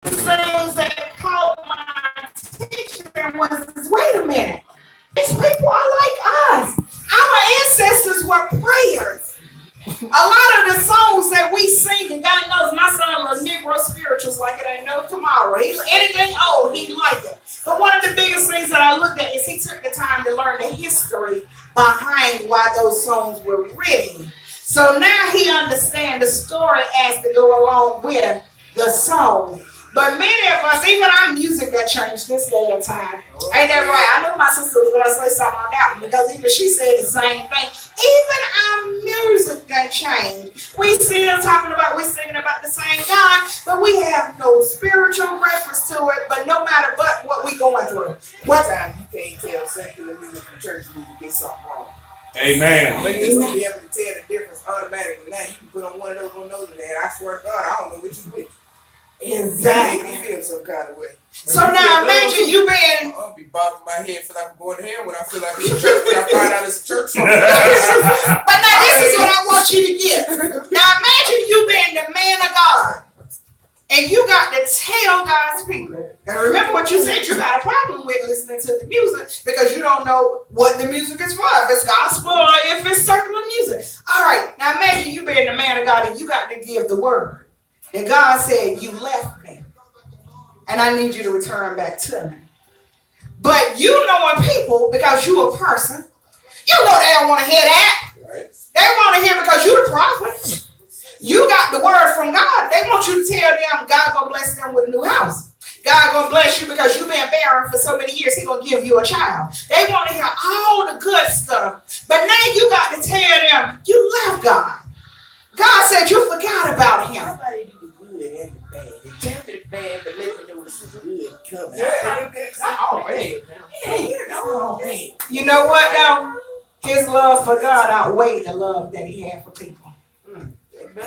things that caught my attention was, wait a minute, these people are like us. Our ancestors were prayers. A lot of the songs that we sing, and God knows my son loves Negro spirituals like it ain't no tomorrow. He's anything old, he like it. But one of the biggest things that I looked at is he took the time to learn the history behind why those songs were written. So now he understands the story as to go along with the song. But many of us, even our music got changed this day and time. Ain't that right? I knew my sister was going to say something on that one because even she said the same thing. Even our music got changed. We still talking about, we're singing about the same God, but we have no spiritual reference to it. But no matter what we going through. What time you can't tell secular music from church music get something wrong. Amen. But you used to be able to tell the difference automatically. Now you can put on one of those and I swear to God, I don't know what you with. Exactly. You feel some kind of way. So now imagine you being. I'll be bobbing my head, feel like I'm going to hell when I feel like it's church. When I find out it's a church song. But now this is what I want you to get. Now imagine you being the man of God, and you got to tell God's people. And remember what you said. You got a problem with listening to the music because you don't know what the music is for. If it's gospel or if it's secular music. All right. Now imagine you being the man of God, and you got to give the word. And God said, you left me, and I need you to return back to me. But you knowing people, because you a person, you know they don't want to hear that. Right. They want to hear because you the prophet. You got the word from God. They want you to tell them God gonna bless them with a new house. God gonna bless you because you've been barren for so many years. He gonna give you a child. They want to hear all the good stuff. But now you got to tell them you left God. God said you forgot about him. And the bad. They tell me the bad, but let me know it's good coming. You know what though? His love for God outweighed the love that he had for people. His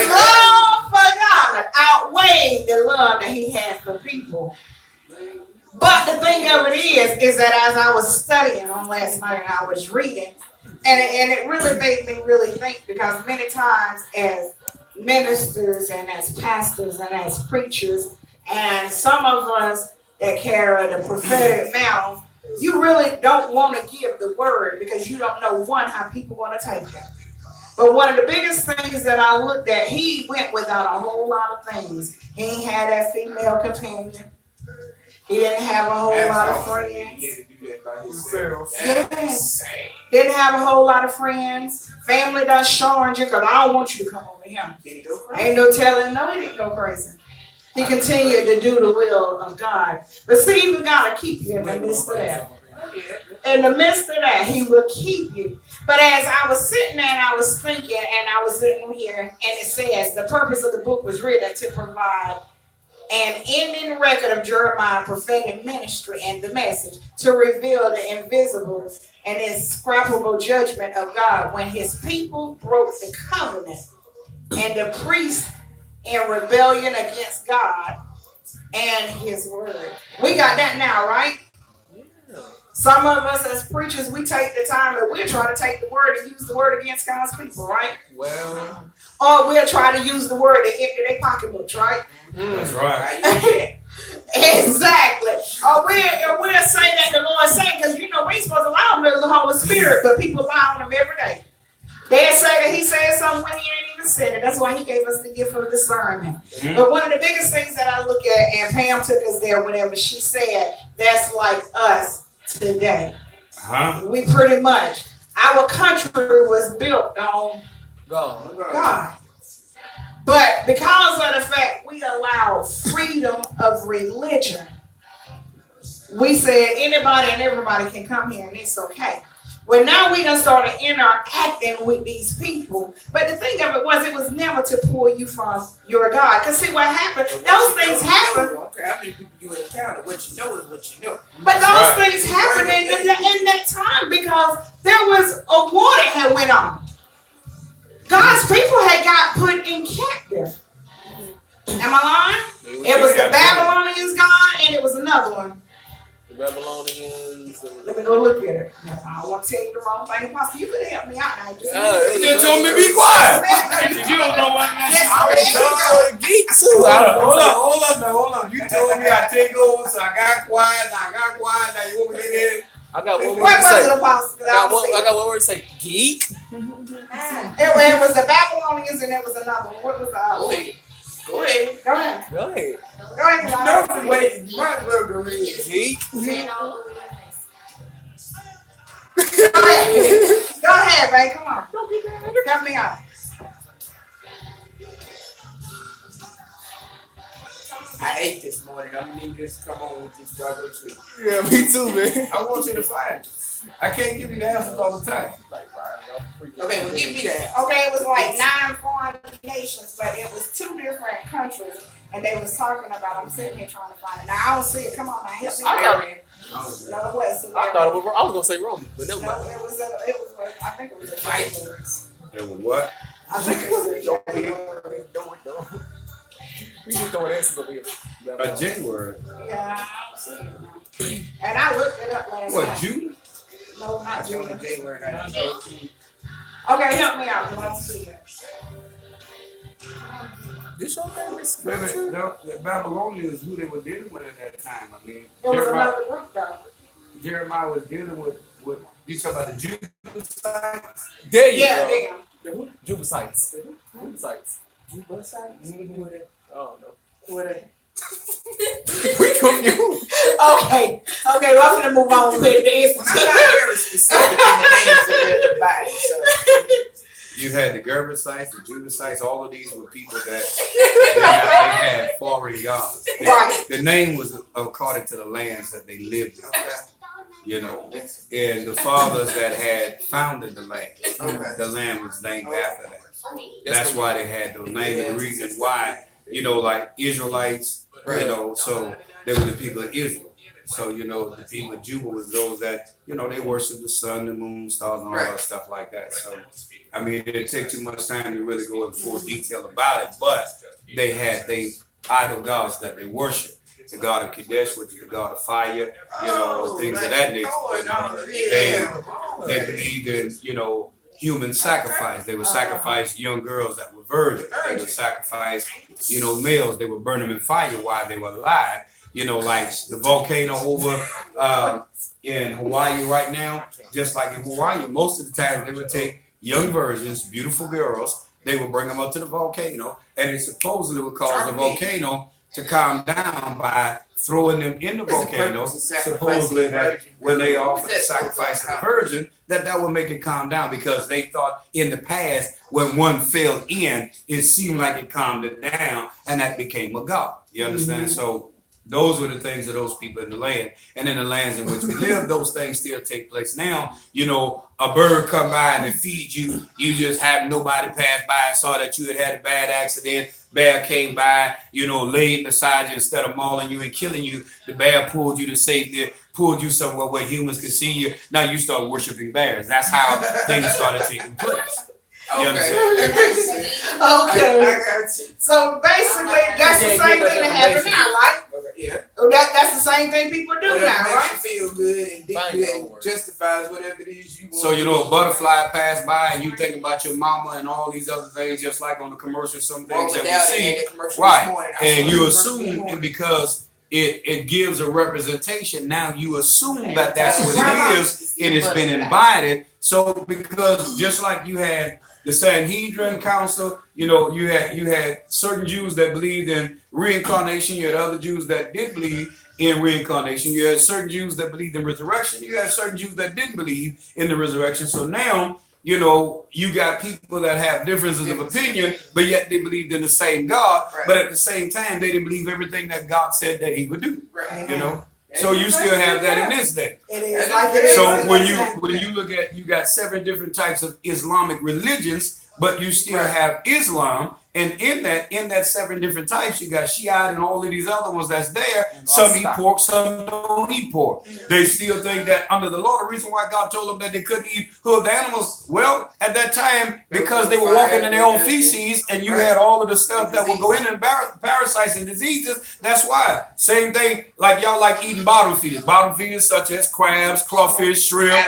love for God outweighed the love that he had for people. But the thing of it is that as I was studying on last night and I was reading, and it really made me really think because many times as ministers and as pastors and as preachers and some of us that carry the prophetic mantle, you really don't want to give the word because you don't know one how people want to take it. But one of the biggest things that I looked at, he went without a whole lot of things. He ain't had that female companion. He didn't have a whole lot of friends. Yes. Didn't have a whole lot of friends. Family done shorn you because I don't want you to come over here. Ain't no telling, no, he didn't go crazy. He continued to do the will of God. But see, we got to keep you in the midst of that. In the midst of that, he will keep you. But as I was sitting there and I was thinking and I was sitting here and it says the purpose of the book was written to provide an ending record of Jeremiah's prophetic ministry and the message to reveal the invisible and indescribable judgment of God when his people broke the covenant and the priests in rebellion against God and his word. We got that now, right? Some of us as preachers, we take the time and we'll try to take the word and use the word against God's people, right? Well, or we'll try to use the word to empty their pocketbooks, right? That's right. Exactly. Or we'll say that the Lord said, because you know we ain't supposed to lie on the Holy Spirit, but people lie on him every day. They'll say that he said something when he ain't even said it. That's why he gave us the gift of discernment. Mm-hmm. But one of the biggest things that I look at, and Pam took us there whenever she said, that's like us today. We pretty much, our country was built on God. But because of the fact we allow freedom of religion, we said anybody and everybody can come here and it's okay. Well, now we done started interacting with these people. But the thing of it was never to pull you from your God. Because see what happened? Those things happen. Okay, I mean, people you encounter. What you know is what you know. But those things happened in that time because there was a war that had went on. God's people had got put in captive. Am I lying? It was the Babylonians God and it was another one. Babylonians. Let me go look at it. I don't want to tell you the wrong thing. Pastor, you could help me out now. You just told me to be quiet. You don't know what Yes, Geek too. Hold up. You told me I take over, so I got quiet. Now you want me to get it? I got one What word to was say. it, Apostle? I got one word to say. Geek. It was the Babylonians and it was another one. What was the other one? Go ahead. Go ahead. Go ahead. Go ahead. No, wait, you might as well go read. Geek. Go ahead, babe. Come on. Help me out. I ate this morning. I'm gonna need this to come on with this struggle too. Yeah, me too, man. I want you to find it. I can't give you the answers all the time. Okay, well, give me that. Okay, it was like 9 foreign nations, but it was 2 different countries, and they was talking about. I'm sitting here trying to find it. Now I don't see it. Come on, now help me. I thought- No, it wasn't. I thought it was. I was gonna say Roman, but never No, mind. it was. I think it was a Vikings. It was what? I think it was a We just throwing answers over here. A J word. Yeah, I don't see it now. And I looked it up last What, night. Judah? No, not That's the only Judah. J word I know. Okay, help me out. I don't see it. This your favorite Wait a scripture? minute, the Babylonians, who they were dealing with at that time. I mean, It was Jeremiah, another group though. Jeremiah was dealing with you talk about the Jebusites? There you Yeah, go. damn. Jubusites. Jubusites. Oh no. We confused. Okay, well, I'm gonna move on with the I'm not very specific in the names of everybody. So. You had the Gervasites, the Jebusites, all of these were people that they had foreign gods. Right. The name was according to the lands that they lived in. You know, and the fathers that had founded the land, the land was named after that. That's why they had those names. The reason why, you know, like Israelites, you know, so they were the people of Israel. So, you know, the people of Juba was those that, you know, they worship the sun, the moon, stars, and all that stuff like that. So, I mean, it didn't take too much time to really go into full detail about it, but they had idol gods that they worship. The god of Kadesh, which is the god of fire, you know, things of that nature. You know, they believed in, you know, human sacrifice. They would sacrifice young girls that were virgins. They would sacrifice, you know, males. They would burn them in fire while they were alive. You know, like the volcano over in Hawaii right now, just like in Hawaii, most of the time they would take young virgins, beautiful girls, they would bring them up to the volcano, and it supposedly would cause the volcano to calm down by throwing them in the volcano, supposedly that when they offered the sacrifice of the virgin, that would make it calm down, because they thought in the past when one fell in, it seemed like it calmed it down, and that became a god. You understand? So those were the things of those people in the land. And in the lands in which we live, those things still take place now. You know, a bird come by and it feeds you. You just have nobody pass by and saw that you had a bad accident. Bear came by, you know, laid beside you instead of mauling you and killing you. The bear pulled you to safety, pulled you somewhere where humans could see you. Now you start worshiping bears. That's how things started taking place. You understand? Okay. So basically, that's the same thing that happened now, right? Yeah. That's the same thing people do Whatever now, makes right? you feel good and good and justifies whatever it is you want. So, you know, a butterfly passed by and you think about your mama and all these other things, just like on the commercial, some things that we see. Right. And you assume, and because it gives a representation, now you assume that that's what it is. It has been invited. So because just like you had the Sanhedrin Council, you know, you had certain Jews that believed in reincarnation. You had other Jews that did believe in reincarnation. You had certain Jews that believed in resurrection. You had certain Jews that didn't believe in the resurrection. So now, you know, you got people that have differences of opinion, but yet they believed in the same God. But at the same time, they didn't believe everything that God said that He would do. You know. So you still have that in this day. It is like it is. So when you look at, you got 7 different types of Islamic religions, but you still have Islam. And in that 7 different types, you got Shiite and all of these other ones that's there. Some eat pork, some don't eat pork. They still think that under the law, the reason why God told them that they couldn't eat hooved animals, well, at that time, because they were walking in their own feces, and you had all of the stuff that would go in and parasites and diseases. That's why. Same thing, like y'all like eating bottom feeders. Bottom feeders such as crabs, crawfish, shrimp,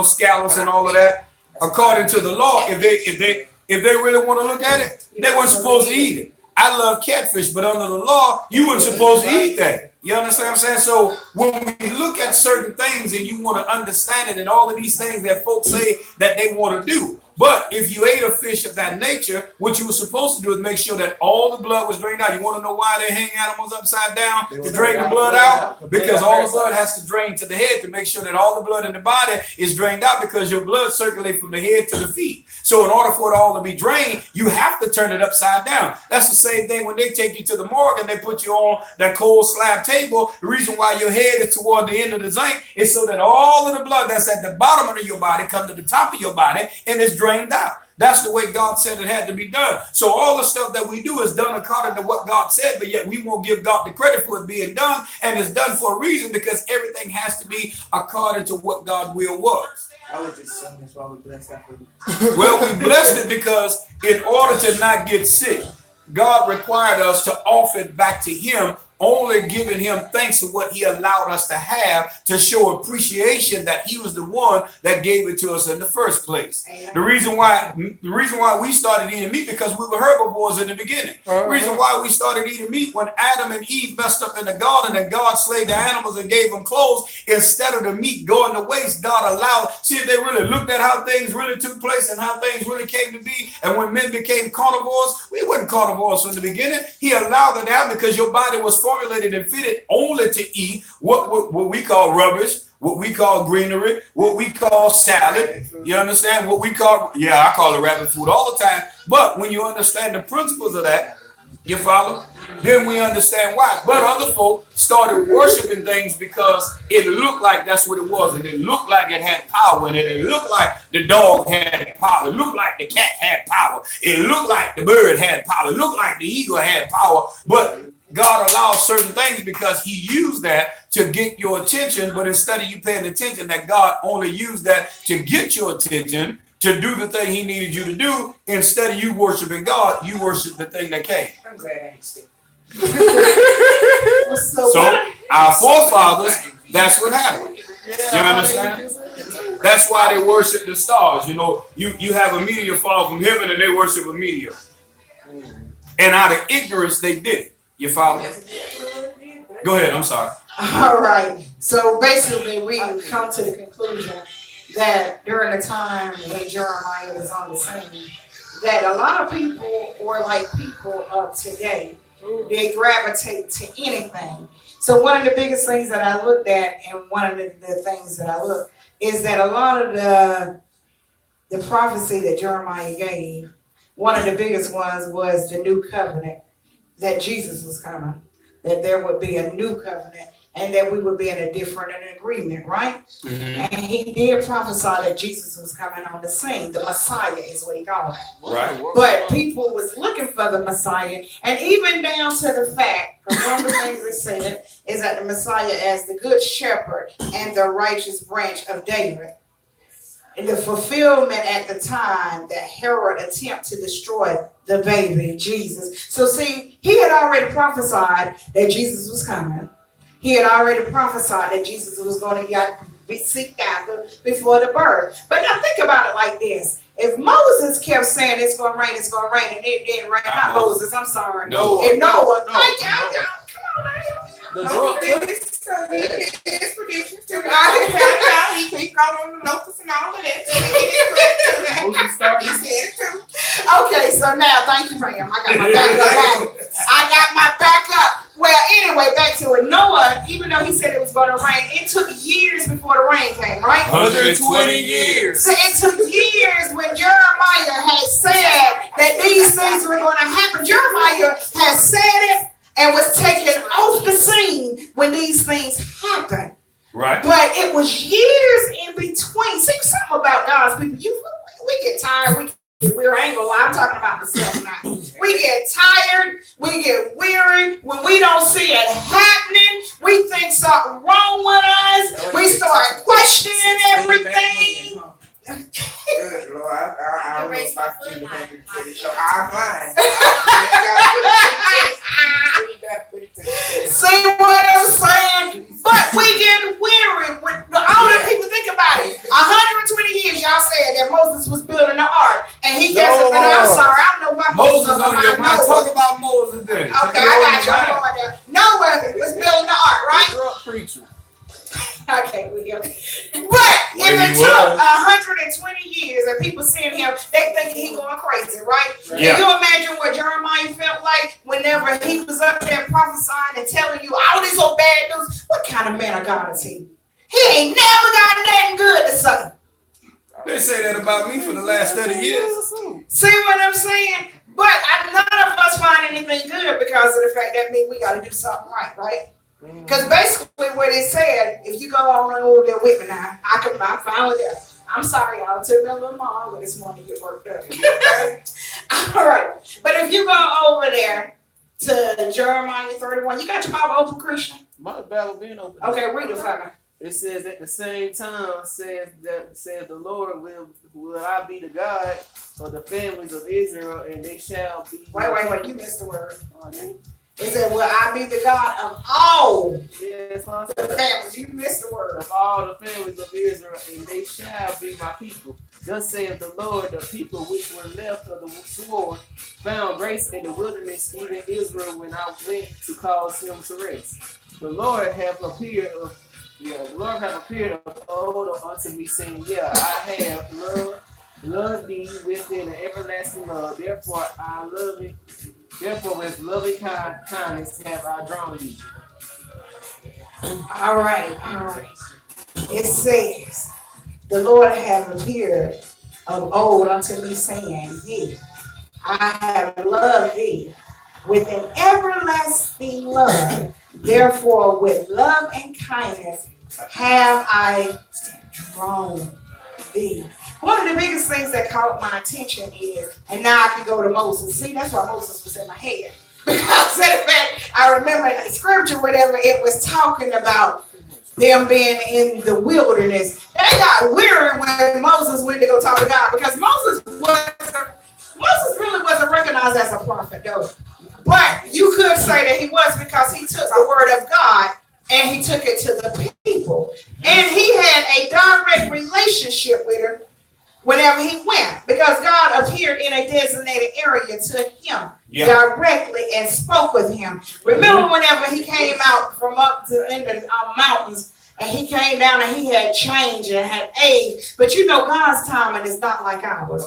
scallops and all of that. According to the law, if they really want to look at it, they weren't supposed to eat it. I love catfish, but under the law, you weren't supposed to eat that. You understand what I'm saying? So when we look at certain things and you want to understand it and all of these things that folks say that they want to do, but if you ate a fish of that nature, what you were supposed to do is make sure that all the blood was drained out. You want to know why they hang animals upside down to drain the blood out? Because all the blood has to drain to the head to make sure that all the blood in the body is drained out, because your blood circulates from the head to the feet. So in order for it all to be drained, you have to turn it upside down. That's the same thing when they take you to the morgue and they put you on that cold slab table. The reason why your head is toward the end of the zinc is so that all of the blood that's at the bottom of your body comes to the top of your body and is drained out. That's the way God said it had to be done. So all the stuff that we do is done according to what God said, but yet we won't give God the credit for it being done. And it's done for a reason, because everything has to be according to what God's will was. I was just saying that's why we blessed that food. Well, we blessed it because in order to not get sick, God required us to offer it back to Him, only giving Him thanks for what He allowed us to have, to show appreciation that He was the one that gave it to us in the first place. The reason why we started eating meat, because we were herbivores in the beginning. The reason why we started eating meat when Adam and Eve messed up in the garden and God slayed the animals and gave them clothes, instead of the meat going to waste, God allowed, see if they really looked at how things really took place and how things really came to be. And when men became carnivores, we weren't carnivores from the beginning. He allowed it out because your body was formulated and fitted only to eat what we call rubbish, what we call greenery, what we call salad. You understand? What we call, I call it rabbit food all the time. But when you understand the principles of that, you follow? Then we understand why. But other folk started worshiping things because it looked like that's what it was. And it looked like it had power in it. It looked like the dog had power. It looked like the cat had power. It looked like the bird had power. It looked like the eagle had power. But God allows certain things because He used that to get your attention. But instead of you paying attention that God only used that to get your attention, to do the thing He needed you to do, instead of you worshiping God, you worship the thing that came. I'm glad I ain't sick. So our forefathers, that's what happened. You understand? That's why they worship the stars. You know, you have a meteor fall from heaven and they worship a meteor. And out of ignorance, they did it. You follow? Go ahead. I'm sorry. All right. So basically, we come to the conclusion that during the time when Jeremiah was on the scene, that a lot of people, or like people of today, they gravitate to anything. So one of the biggest things that I looked at, and one of the things that I looked, is that a lot of the prophecy that Jeremiah gave, one of the biggest ones was the new covenant, that Jesus was coming, that there would be a new covenant, and that we would be in a different agreement, right? Mm-hmm. And he did prophesy that Jesus was coming on the scene. The Messiah is what he called it. Right. But people was looking for the Messiah, and even down to the fact, because one of the things they said is that the Messiah as the good shepherd and the righteous branch of David. And the fulfillment at the time that Herod attempted to destroy the baby Jesus. So see, he had already prophesied that Jesus was coming. He had already prophesied that Jesus was going to be seeked after before the birth. But now think about it like this. If Moses kept saying it's going to rain, and it didn't rain, not Moses, I'm sorry. Noah. And Noah. Come on now. His predictions too. He keep going on the locusts and all of that. He said it too. Okay, so now, thank you, Graham. I got my back up. Well, anyway, back to it. Noah, even though he said it was going to rain, it took years before the rain came, right? 120 years. So it took years when Jeremiah had said that these things were going to happen. Jeremiah had said it and was taken off the scene when these things happened. Right. But it was years in between. See, something about God's people. We get tired. We're ain't gonna lie, I'm talking about myself now. We get tired, we get weary, when we don't see it happening, we think something wrong with us, we start questioning everything. Good Lord, I don't know if I can do it. So I'm lying. See what I'm saying? But we get weary. All the people think about it. 120 years, y'all said that Moses was building the ark, and he gets up and I'm sorry, I don't know why Moses on your mind. Noah. Talk about Moses then. Okay, I got you. I'm going there. Noah was building the ark, right? Drunk preacher. Okay, we go. But if it took 120 years and people seeing him, they think he going crazy, right? Yeah. Can you imagine what Jeremiah felt like whenever he was up there prophesying and telling you all this old bad news? What kind of man of God is he? He ain't never got nothing good to say. They say that about me for the last 30 years. See what I'm saying? But none of us find anything good because of the fact that means we got to do something right? Because basically what it said, if you go on over there with me now, I finally there. I'm sorry, y'all. It took me a little longer this morning to get worked up. All right. But if you go over there to Jeremiah 31, you got your Bible open, Christian? My Bible being open. Okay, read it for me. It says at the same time, says the Lord, will I be the God of the families of Israel, and they shall be. Wait, you missed the word. It said, will I be the God of all Yes, the families? You missed the word. of all the families of Israel, and they shall be my people. Thus saith the Lord, the people which were left of the sword found grace in the wilderness, even Israel, when I went to cause him to rest. The Lord hath appeared of old unto me, saying, I have loved thee with an everlasting love. Therefore I love it. Therefore with loving kindness have I drawn thee. All right. It says, the Lord hath appeared of old unto me, saying, I have loved thee with an everlasting love. Therefore, with love and kindness have I drawn thee. One of the biggest things that caught my attention is, and now I can go to Moses. See, that's why Moses was in my head. Because of the fact, I remember in the scripture, whatever, it was talking about them being in the wilderness. They got weary when Moses went to go talk to God, because Moses really wasn't recognized as a prophet, though. But you could say that he was, because he took the word of God and he took it to the people. And he had a direct relationship with her whenever he went, because God appeared in a designated area to him directly and spoke with him. Remember whenever he came out from up to in the mountains, and he came down and he had change and had age. But you know, God's timing is not like ours.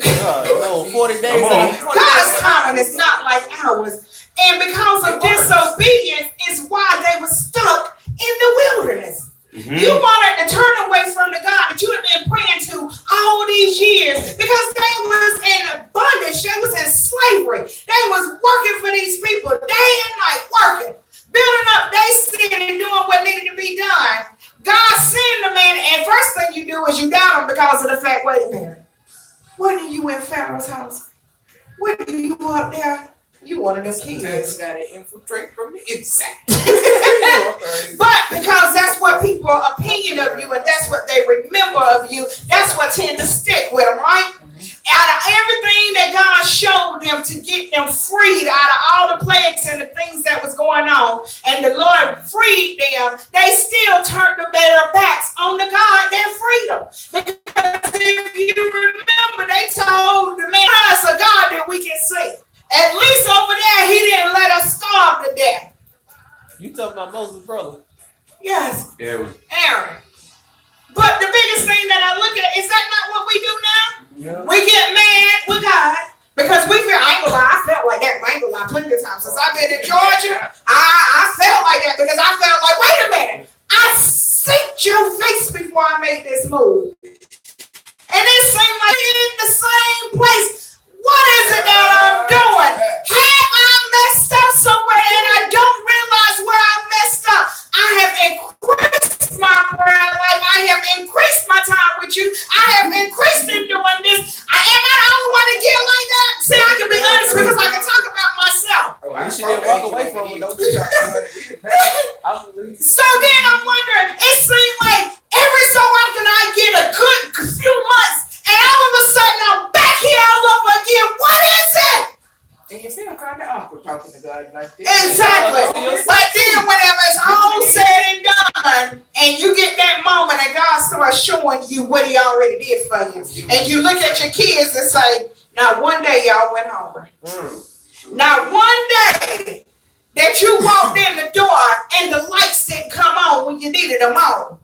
40 days. God's timing is not like ours. And because of disobedience is why they were stuck in the wilderness. Mm-hmm. You wanted to turn away from the God that you had been praying to all these years, because they was in bondage, they was in slavery, they was working for these people day and night, working, building up their city and doing what needed to be done. God sent the man, and first thing you do is you doubt him because of the fact, wait a minute, what are you in Pharaoh's house? What are you up there? You one of those kids. Got to infiltrate from the inside. But because that's what people's opinion of you, and that's what they remember of you, that's what tend to stick with them, right? Out of everything that God showed them to get them freed out of all the plagues and the things that was going on, and the Lord freed them, they still turned their backs on the God that freed them. Because if you remember, they told the man, "Us a God that we can see." At least over there, he didn't let us starve to death. You talking about Moses' brother? Yes, Aaron. But the biggest thing that I look at, is that not what we do now? Yeah. We get mad with God because we feel, I ain't gonna lie, I felt like that. I ain't gonna lie, plenty of times since I've been in Georgia, I felt like that because I felt like, wait a minute, I seeked your face before I made this move. And it seemed like you're in the same place. What is it that I'm doing? Have I messed up somewhere and I don't realize where I messed up? I have increased my prayer life. I have increased my time with you. I have increased in doing this. Am I can't walk away from it. Don't be I believe. So then I'm wondering, it seemed like every so often I get a good few months, and all of a sudden I'm back here all over again. What is it? And you feel kind of awkward talking to God like this. Exactly. But then whenever it's all said and done, and you get that moment and God starts showing you what he already did for you, and you look at your kids and say, now one day y'all went home. Now one day that you walked in the door and the lights didn't come on when you needed them on.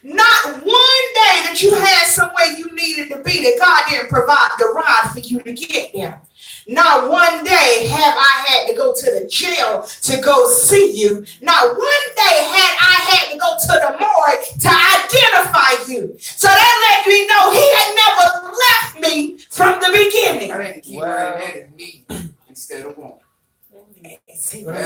Not one day that you had somewhere you needed to be that God didn't provide the ride for you to get there. Not one day have I had to go to the jail to go see you. Not one day had to go to the morgue to identify you. So that let me know he had never left me from the beginning. I had to keep right at me instead of one. See what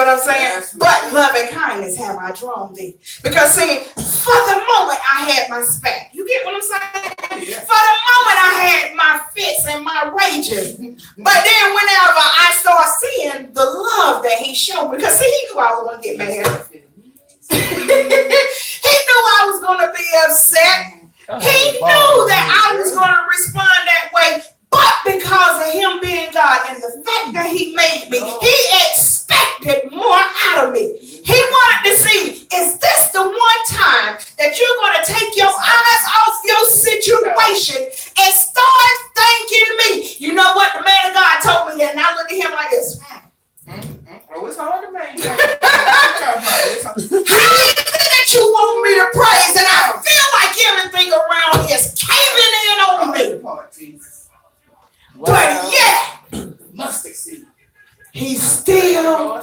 I'm saying? But love and kindness have I drawn thee. Because see, for the moment I had my spat. You get what I'm saying? Yeah. For the moment I had my fits and my rages. But then whenever I start seeing the love that he showed me, because see, he knew I was going to get mad. He knew I was going to be upset. He knew that I was going to respond that way. But because of him being God and the fact that he made me, he expected more out of me. He wanted to see, is this the one time that you're going to take your eyes off your situation and start thanking me? You know what the man of God told me, and I look at him like this. Oh, it's hard to make. How is it that you want me to praise and I feel like everything around here is caving in on me? But yet, Mustard seed. he still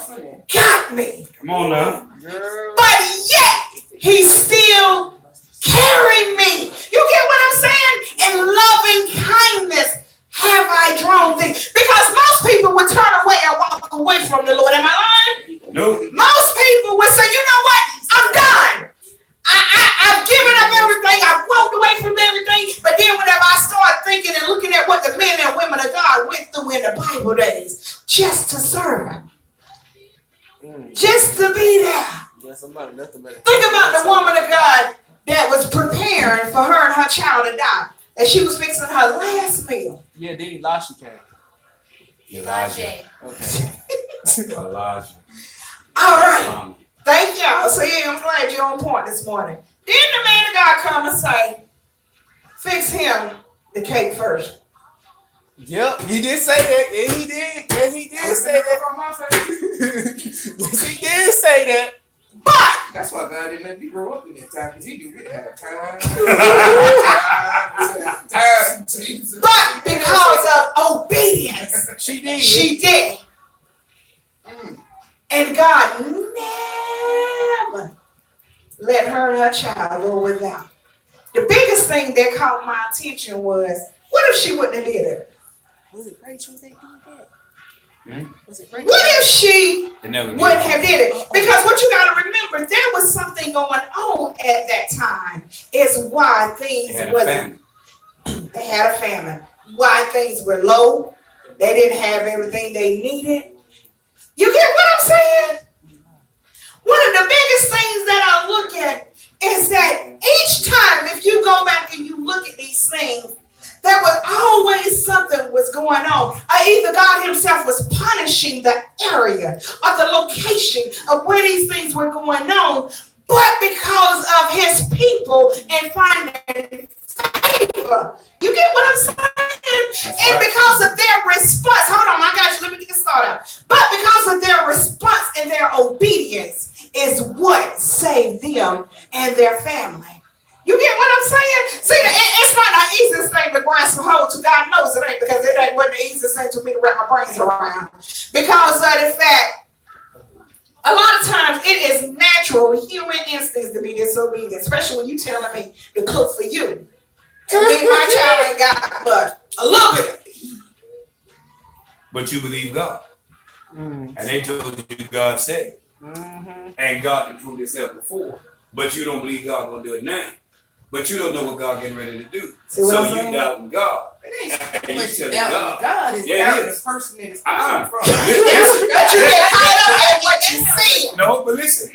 got me. Come on now. But yet, he still carried me. You get what I'm saying? In loving kindness have I drawn thee. Because most people would turn away and walk away from the Lord. Am I lying? Nope. Most people would say, you know what? I'm done. I've given up everything. I've walked away from everything. But then whenever I start thinking and looking at what the men and women of God went through in the Bible days, just to serve him, just to be there. Think about the woman of God that was preparing for her and her child to die. And she was fixing her last meal. Yeah, then Elisha came. Elijah. Okay. Elijah. All right. Thank y'all. So yeah, I'm glad you're on point this morning. Then the man of God come and say, fix him the cake first. Yep, he did say that. And he did. And he did say that. He did say that. But That's why God didn't let me grow up in that time, because he knew we had time. Time, Jesus. but because of obedience, She did. she did. And God never let her and her child go without. The biggest thing that caught my attention was, what if she wouldn't have did it? Was it Rachel that did that? Was it Rachel? What if she It never did. wouldn't have did it? Because what you got to remember, there was something going on at that time. Is why things They had a wasn't. family. They had a famine. Why things were low. They didn't have everything they needed. You get what I'm saying? One of the biggest things that I look at is that each time, if you go back and you look at these things, there was always something was going on. Either God himself was punishing the area or the location of where these things were going on, but because of his people and finding favor. You get what I'm saying? And because of their response, hold on, I got you, let me get this thought out. But because of their response and their obedience is what saved them and their family. You get what I'm saying? See, it's not the easiest thing to grasp a hold to. God knows it ain't, because it ain't what the easiest thing to me to wrap my brains around. Because of the fact, a lot of times it is natural human instincts to be disobedient, especially when you telling me to cook for you. And me, my child ain't got but a little bit. But you believe God. And they told you God said it. And God did prove himself before. But you don't believe God gonna do it now. but you don't know what God getting ready to do. See what So I'm you saying? doubting God. It ain't And you much telling doubt God. in God is Yeah, doubt it in the is. person that it's Uh-uh. coming from. But you get caught up in what you see. No, but listen.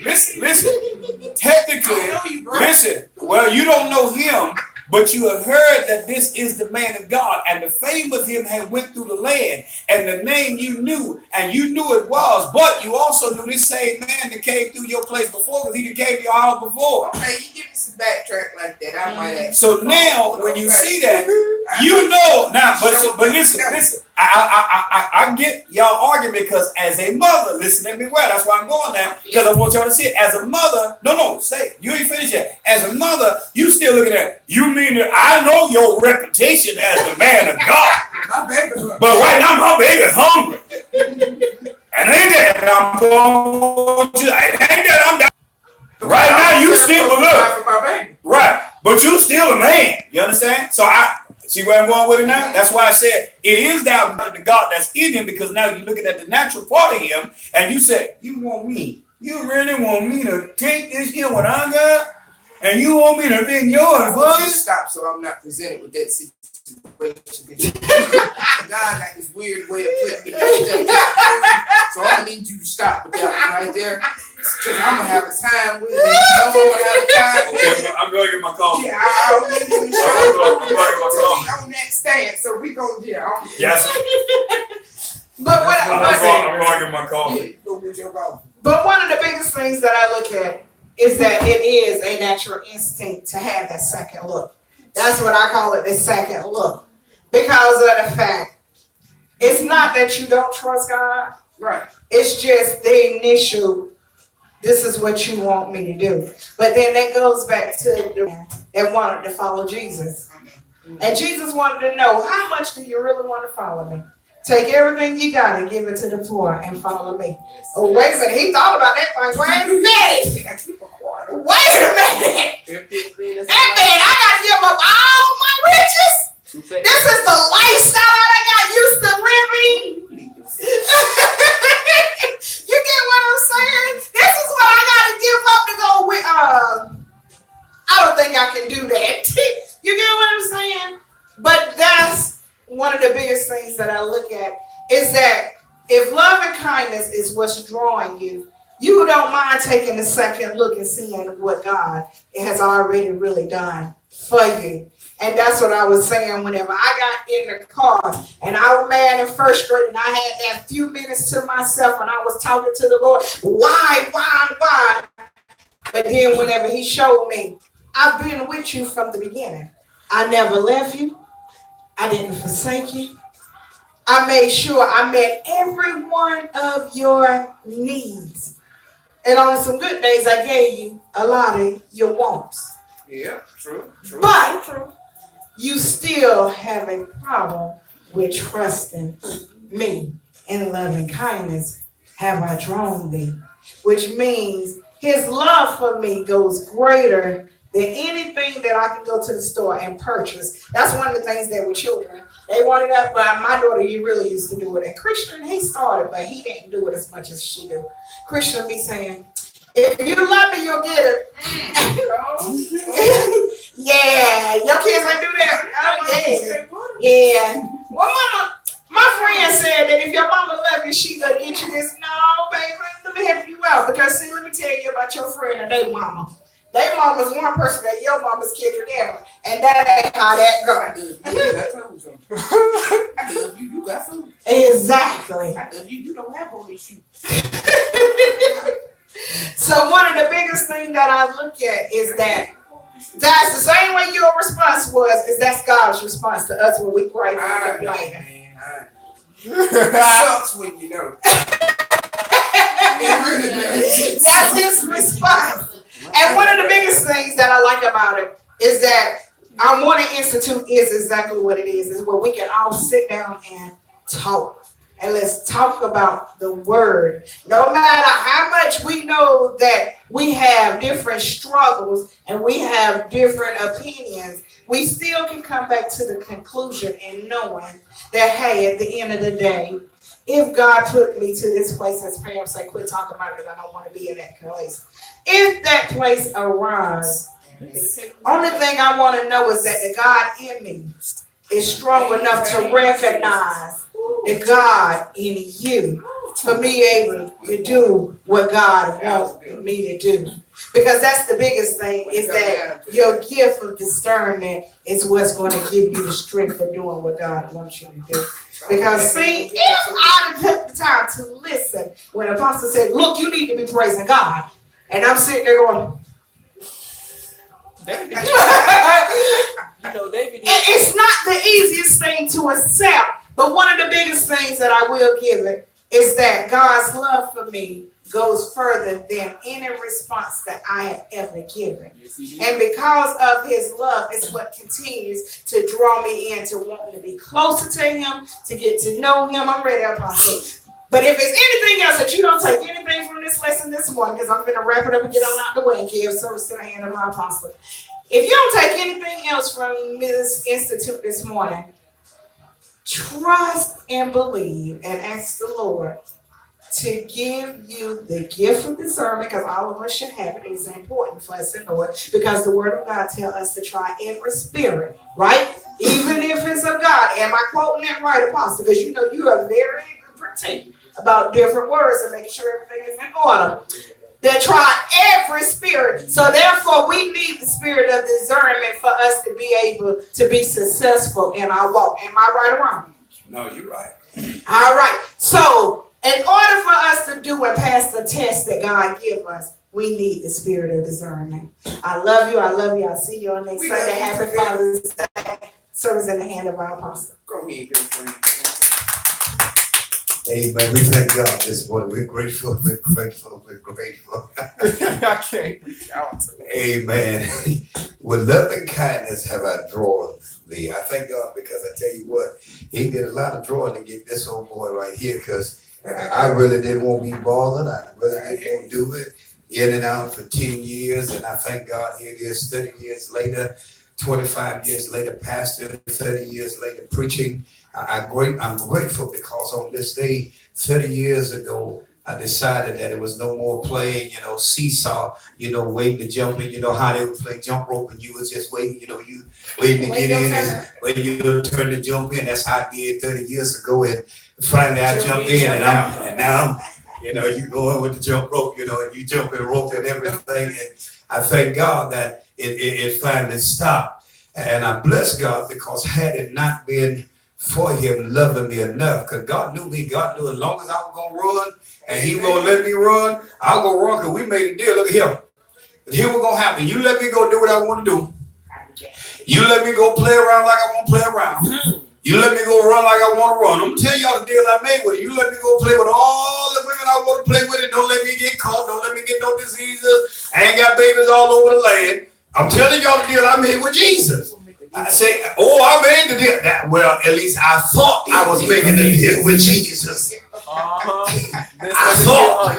Technically, I know you, bro. listen. Well, you don't know him, but you have heard that this is the man of God, and the fame of him had went through the land, and the name you knew, and you knew it was. But you also knew this same man that came through your place before, because he came to your house before. Okay, you give me some backtrack like that. I might ask. So now, when you see that, you know now. But listen. I get y'all argument because as a mother, listen to me well. That's why I'm going now, because I want y'all to see it. As a mother, no, say it. You ain't finished yet. As a mother, you still looking at. You mean that I know your reputation as the man of God, My baby. but right now my baby's hungry, and ain't that I'm going to? Ain't that I'm down. Right now you still look. For my baby. Right, but you still a man. You understand? So I see where I'm going with it now. That's why I said it is down to the God that's in him, because now you're looking at the natural part of him, and you say, "You want me? You really want me to take this here what I got, and you want me to be yours, buddy?" Stop, so I'm not presented with that situation. God got this weird way of putting me in that. So I need you to stop with that right there. Because I'm gonna have a time with it. I'm gonna have a time with it. I'm going to get my coffee. Yeah, I don't need you to I'm show going to get my coffee. on that stand. So we go, Yes, But what I'm going to get my coffee. Go get your coffee. But one of the biggest things that I look at is that it is a natural instinct to have that second look. That's what I call it, the second look. Because of the fact, it's not that you don't trust God. Right. It's just the initial, this is what you want me to do. But then that goes back to the man that wanted to follow Jesus. And Jesus wanted to know, how much do you really want to follow me? Take everything you got and give it to the poor and follow me. Oh, wait a minute. He thought about that thing. Wait a minute. Wait a minute. That man, I got to give up all my riches. This is the lifestyle I got used to living. You get what I'm saying? This is what I got to give up to go with. I don't think I can do that. You get what I'm saying? But that's one of the biggest things that I look at is that if love and kindness is what's drawing you, you don't mind taking a second look and seeing what God has already really done for you. And that's what I was saying whenever I got in the car and I was mad in first grade and I had that few minutes to myself and I was talking to the Lord, why? But then whenever he showed me, I've been with you from the beginning. I never left you. I didn't forsake you. I made sure I met every one of your needs. And on some good days, I gave you a lot of your wants. Yeah, true. But you still have a problem with trusting me. In loving kindness have I drawn thee. Which means his love for me goes greater than anything that I can go to the store and purchase. That's one of the things that with children, they wanted that, but my daughter, you really used to do it. And Christian, he started, but he didn't do it as much as she do. Christian be saying, if you love me, you'll get it. Yeah, your kids ain't do that. Yeah. Well, mama, my friend said that if your mama love you, she gonna get you this. No, baby, let me help you out. Because see, let me tell you about your friend and their mama. Their mama's one person that your mama's kicking down. And that ain't how that goes. I love you, you got food. Exactly. I love you, you don't have all these shoes. So one of the biggest things that I look at is that that's the same way your response was, is that's God's response to us when we pray for the land. It sucks when you know. That's his response. And one of the biggest things that I like about it is that our morning institute is exactly what it is where we can all sit down and talk. And let's talk about the word. No matter how much we know that we have different struggles and we have different opinions, we still can come back to the conclusion in knowing that, hey, at the end of the day, if God took me to this place, as Pam said, quit talking about it because I don't want to be in that place. If that place arrives, Only thing I want to know is that the God in me is strong enough to recognize the God in you for me able to do what God wants me to do. Because that's the biggest thing, is that your gift of discernment is what's going to give you the strength for doing what God wants you to do. Because see, if I took the time to listen when the apostle said, look, you need to be praising God. And I'm sitting there going, David, David. It's not the easiest thing to accept, but one of the biggest things that I will give it is that God's love for me goes further than any response that I have ever given. And because of his love, it's what continues to draw me in to want to be closer to him, to get to know him. I'm ready, Apostle. But if it's anything else that you don't take anything from this lesson this morning, because I'm going to wrap it up and get on out the way and give service to the hand of my apostle. If you don't take anything else from this institute this morning, trust and believe and ask the Lord to give you the gift of discernment, because all of us should have it. It's important for us to know it, because the word of God tells us to try every spirit, right? Even if it's of God. Am I quoting that right, Apostle? Because you know you are very particular about different words and making sure everything is in order. They try every spirit. So therefore, we need the spirit of discernment for us to be able to be successful in our walk. Am I right or wrong? No, you're right. All right. So in order for us to do and pass the test that God gives us, we need the spirit of discernment. I love you. I love you. I'll see you on next Sunday. Happy Father's Day. Service in the hand of our apostle. Go ahead, girlfriend. Amen. We thank God this morning. We're grateful. We're grateful. We're grateful. I can't reach out. Amen. With loving kindness have I drawn thee. I thank God, because I tell you what, he did a lot of drawing to get this old boy right here, because I really didn't want to be bothered. I really didn't want to do it in and out for 10 years. And I thank God here it is 30 years later, 25 years later, pastor, 30 years later, preaching. I'm grateful, because on this day, 30 years ago, I decided that it was no more playing, seesaw, waiting to jump in, how they would play jump rope, and you was just waiting, you waiting to get in, and when you turn to jump in. That's how I did 30 years ago, and finally I jumped in, and now you go in with the jump rope, and you jump in rope and everything, and I thank God that it finally stopped, and I bless God, because had it not been for him loving me enough, because God knew me. God knew as long as I was going to run and he was going to let me run, I'll go run, because we made a deal. Look at him. Here what's going to happen. You let me go do what I want to do. You let me go play around like I want to play around. You let me go run like I want to run. I'm going to tell y'all the deal I made with it. You let me go play with all the women I want to play with. It. Don't let me get caught. Don't let me get no diseases. I ain't got babies all over the land. I'm telling y'all the deal I made with Jesus. I say, I made the deal. Well, at least I thought I was making the deal with Jesus. I thought.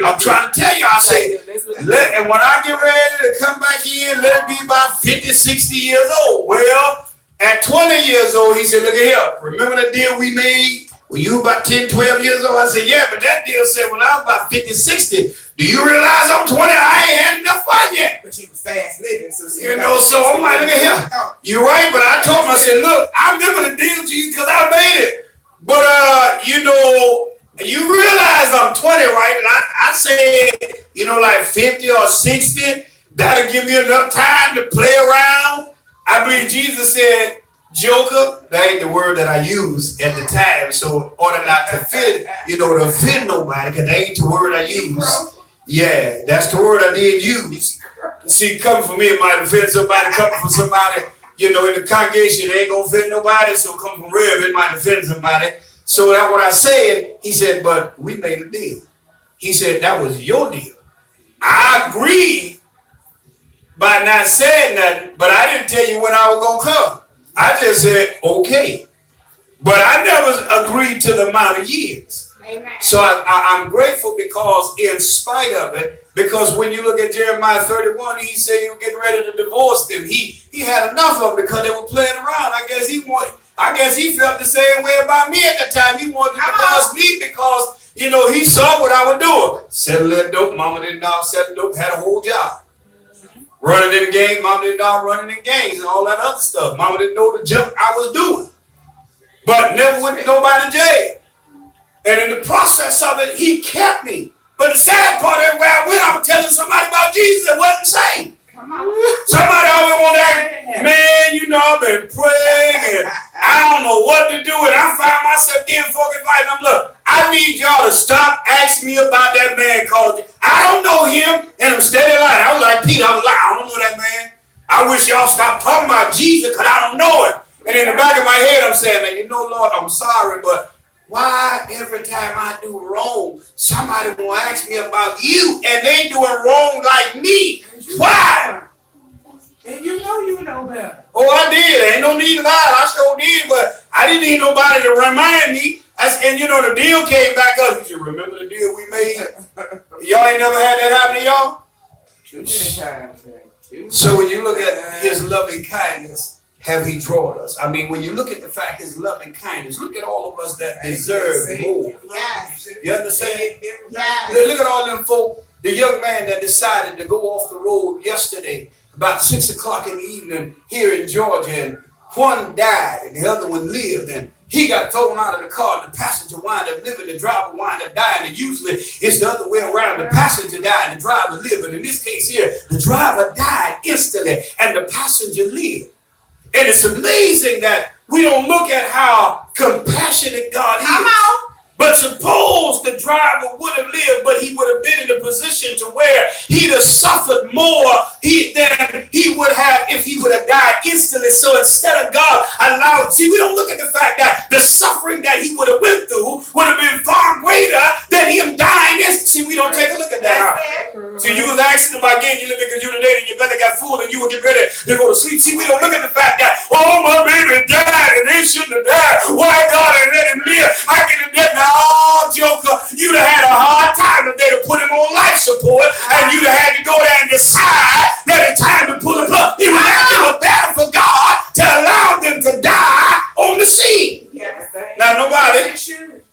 I'm trying to tell you, I say, and when I get ready to come back in, let it be about 50, 60 years old. Well, at 20 years old, he said, look at here. Remember the deal we made when you were about 10, 12 years old? I said, yeah, but that deal said when I was about 50, 60. Do you realize I'm 20? I ain't had enough fun yet. But you was fast living, so so I'm like, look at here. You're right, but I told him, I said, look, I remember the deal, Jesus, because I made it. But, you realize I'm 20, right? And I said, like 50 or 60, that'll give you enough time to play around. I believe Jesus said, joker, that ain't the word that I used at the time. So in order not to to offend nobody, because that ain't the word I used. Yeah, that's the word I did use. See, coming from me, it might offend somebody. Coming from somebody, in the congregation, it ain't gonna offend nobody. So coming from Rev, it might offend somebody. So that's what I said. He said, but we made a deal. He said, that was your deal. I agreed by not saying nothing, but I didn't tell you when I was gonna come. I just said, okay. But I never agreed to the amount of years. Amen. So I'm grateful, because in spite of it, because when you look at Jeremiah 31, he said he was getting ready to divorce them. He had enough of them because they were playing around. I guess he felt the same way about me at the time. He wanted to divorce me because, he saw what I was doing. Settle that dope. Mama didn't know settle dope, had a whole job. running in the game, mama didn't know running in games and all that other stuff. Mama didn't know the jump I was doing. But never went to nobody to jail. And in the process of it, he kept me. But the sad part, everywhere I went, I was telling somebody about Jesus that wasn't saved. Somebody always want to ask, man, you know, I've been praying and I don't know what to do. And I find myself getting fucking fighting. I'm look, I need y'all to stop asking me about that man called. I don't know him, and I'm steady lying. I was like Pete, I was like, I don't know that man. I wish y'all stop talking about Jesus because I don't know him. And in the back of my head, I'm saying, man, you know, Lord, I'm sorry, but why every time I do wrong, somebody will ask me about you and they doing wrong like me? Why? And you know better. Oh, I did. Ain't no need to lie. I sure did, but I didn't need nobody to remind me. And you know, the deal came back up. You remember the deal we made? Y'all ain't never had that happen to y'all? Too many times, man. So when you look at his loving kindness, have he drawn us? I mean, when you look at the fact his loving kindness, look at all of us that deserve more. Yes. You understand? Yes. Look at all them folk. The young man that decided to go off the road yesterday about 6 o'clock in the evening here in Georgia, and one died and the other one lived, and he got thrown out of the car. The passenger wound up living, the driver wound up dying. And usually it's the other way around. The passenger died, the driver lived. And in this case here, the driver died instantly and the passenger lived. And it's amazing that we don't look at how compassionate God is. Come on. But suppose the driver would have lived, but he would have been in a position to where he'd have suffered more than he would have if he would have died instantly. So instead of God allowing, see, we don't look at the fact that the suffering that he would have went through would have been far greater than him dying instantly. See, we don't take a look at that. See, you was asking about getting you because you today and your belly got full and you would get ready to go to sleep. See, we don't look at the fact that, oh, my baby died and they shouldn't have died. Why God had let him live? I can have done that. Oh, Joker, you'd have had a hard time if they'd have put him on life support and you'd have had to go there and decide that it's time to pull him up. It was better for God to allow them to die on the scene. Now, nobody,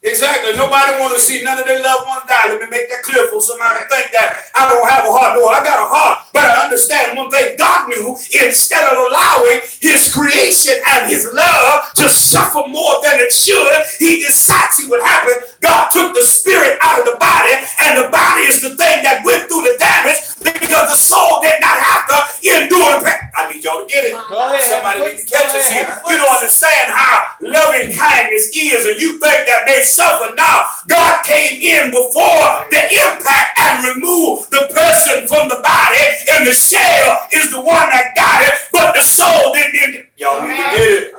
exactly, nobody want to see none of their loved ones die. Let me make that clear for somebody to think that I don't have a heart. No, I got a heart, but I understand one thing. God knew instead of allowing his creation and his love to suffer more than it should, he decided see what happened. God took the spirit out of the body, and the body is the thing that went through the damage because the soul did not have to endure pain. I need y'all to get it. Somebody need to catch us here. You don't understand how loving kindness is, and you think that they suffer. Now, God came in before the impact and removed the person from the body, and the shell is the one that got it, but the soul didn't. Y'all need to get it.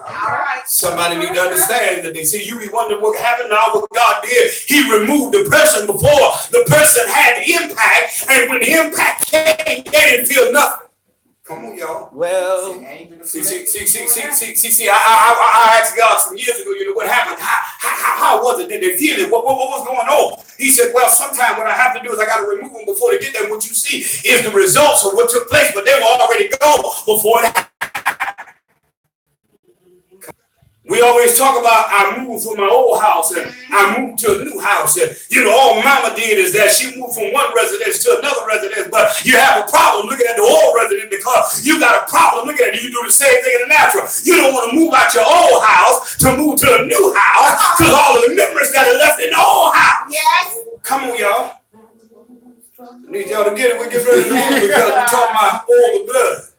Somebody need to understand that they see you be wondering what happened now, what God did. He removed the person before the person had the impact, and when the impact came, they didn't feel nothing. Come on, y'all. Well, see, I asked God some years ago, you know, what happened? How was it? Did they feel it? What was going on? He said, well, sometimes what I have to do is I got to remove them before they get there. What you see is the results of what took place, but they were already gone before it happened. We always talk about I moved from my old house and I moved to a new house. And, you know, all mama did is that she moved from one residence to another residence. But you have a problem looking at the old residence because you got a problem looking at it. You do the same thing in the natural. You don't want to move out your old house to move to a new house because all of the memories that are left in the old house. Yes. Come on, y'all. I need y'all to get it. We get ready to move because we're talking about all the blood.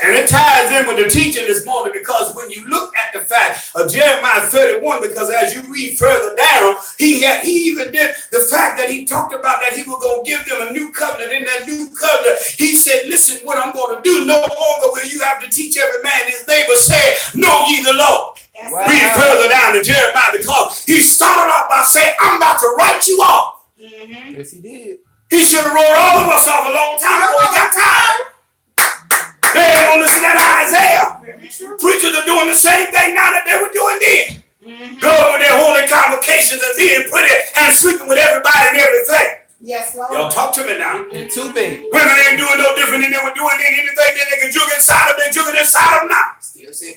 And it ties in with the teaching this morning because when you look at the fact of Jeremiah 31, because as you read further down, he even did the fact that he talked about that he was going to give them a new covenant. In that new covenant, he said, listen, what I'm going to do, no longer will you have to teach every man his neighbor, say, know ye the Lord. Wow. Read further down in Jeremiah because he started off by saying, I'm about to write you off. Mm-hmm. Yes, he did. He should have wrote all of us off a long time ago. He got tired. They ain't gonna listen to Isaiah. Preachers are doing the same thing now that they were doing then. Going with their holy convocations and being pretty and sleeping with everybody and everything. Yes, Lord. Y'all talk to me now. Too big. Women ain't doing no different than they were doing then. Anything that they can jug inside of, they jugging inside of now.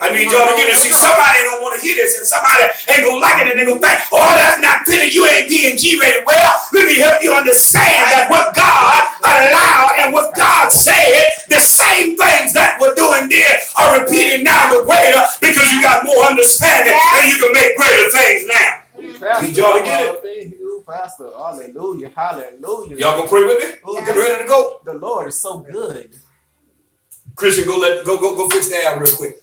I need y'all to get it. See, somebody don't want to hear this, and somebody ain't gonna like it, and they gonna think, oh, that's not fitting. You ain't being G-rated. Well, let me help you understand that what God allowed, and what God said, the same things that we're doing there are repeating now the greater, because you got more understanding and you can make greater things now. Did y'all get it? Pastor, hallelujah, hallelujah. Y'all gonna pray with me? Get ready to go. The Lord is so good. Christian, go fix the air real quick.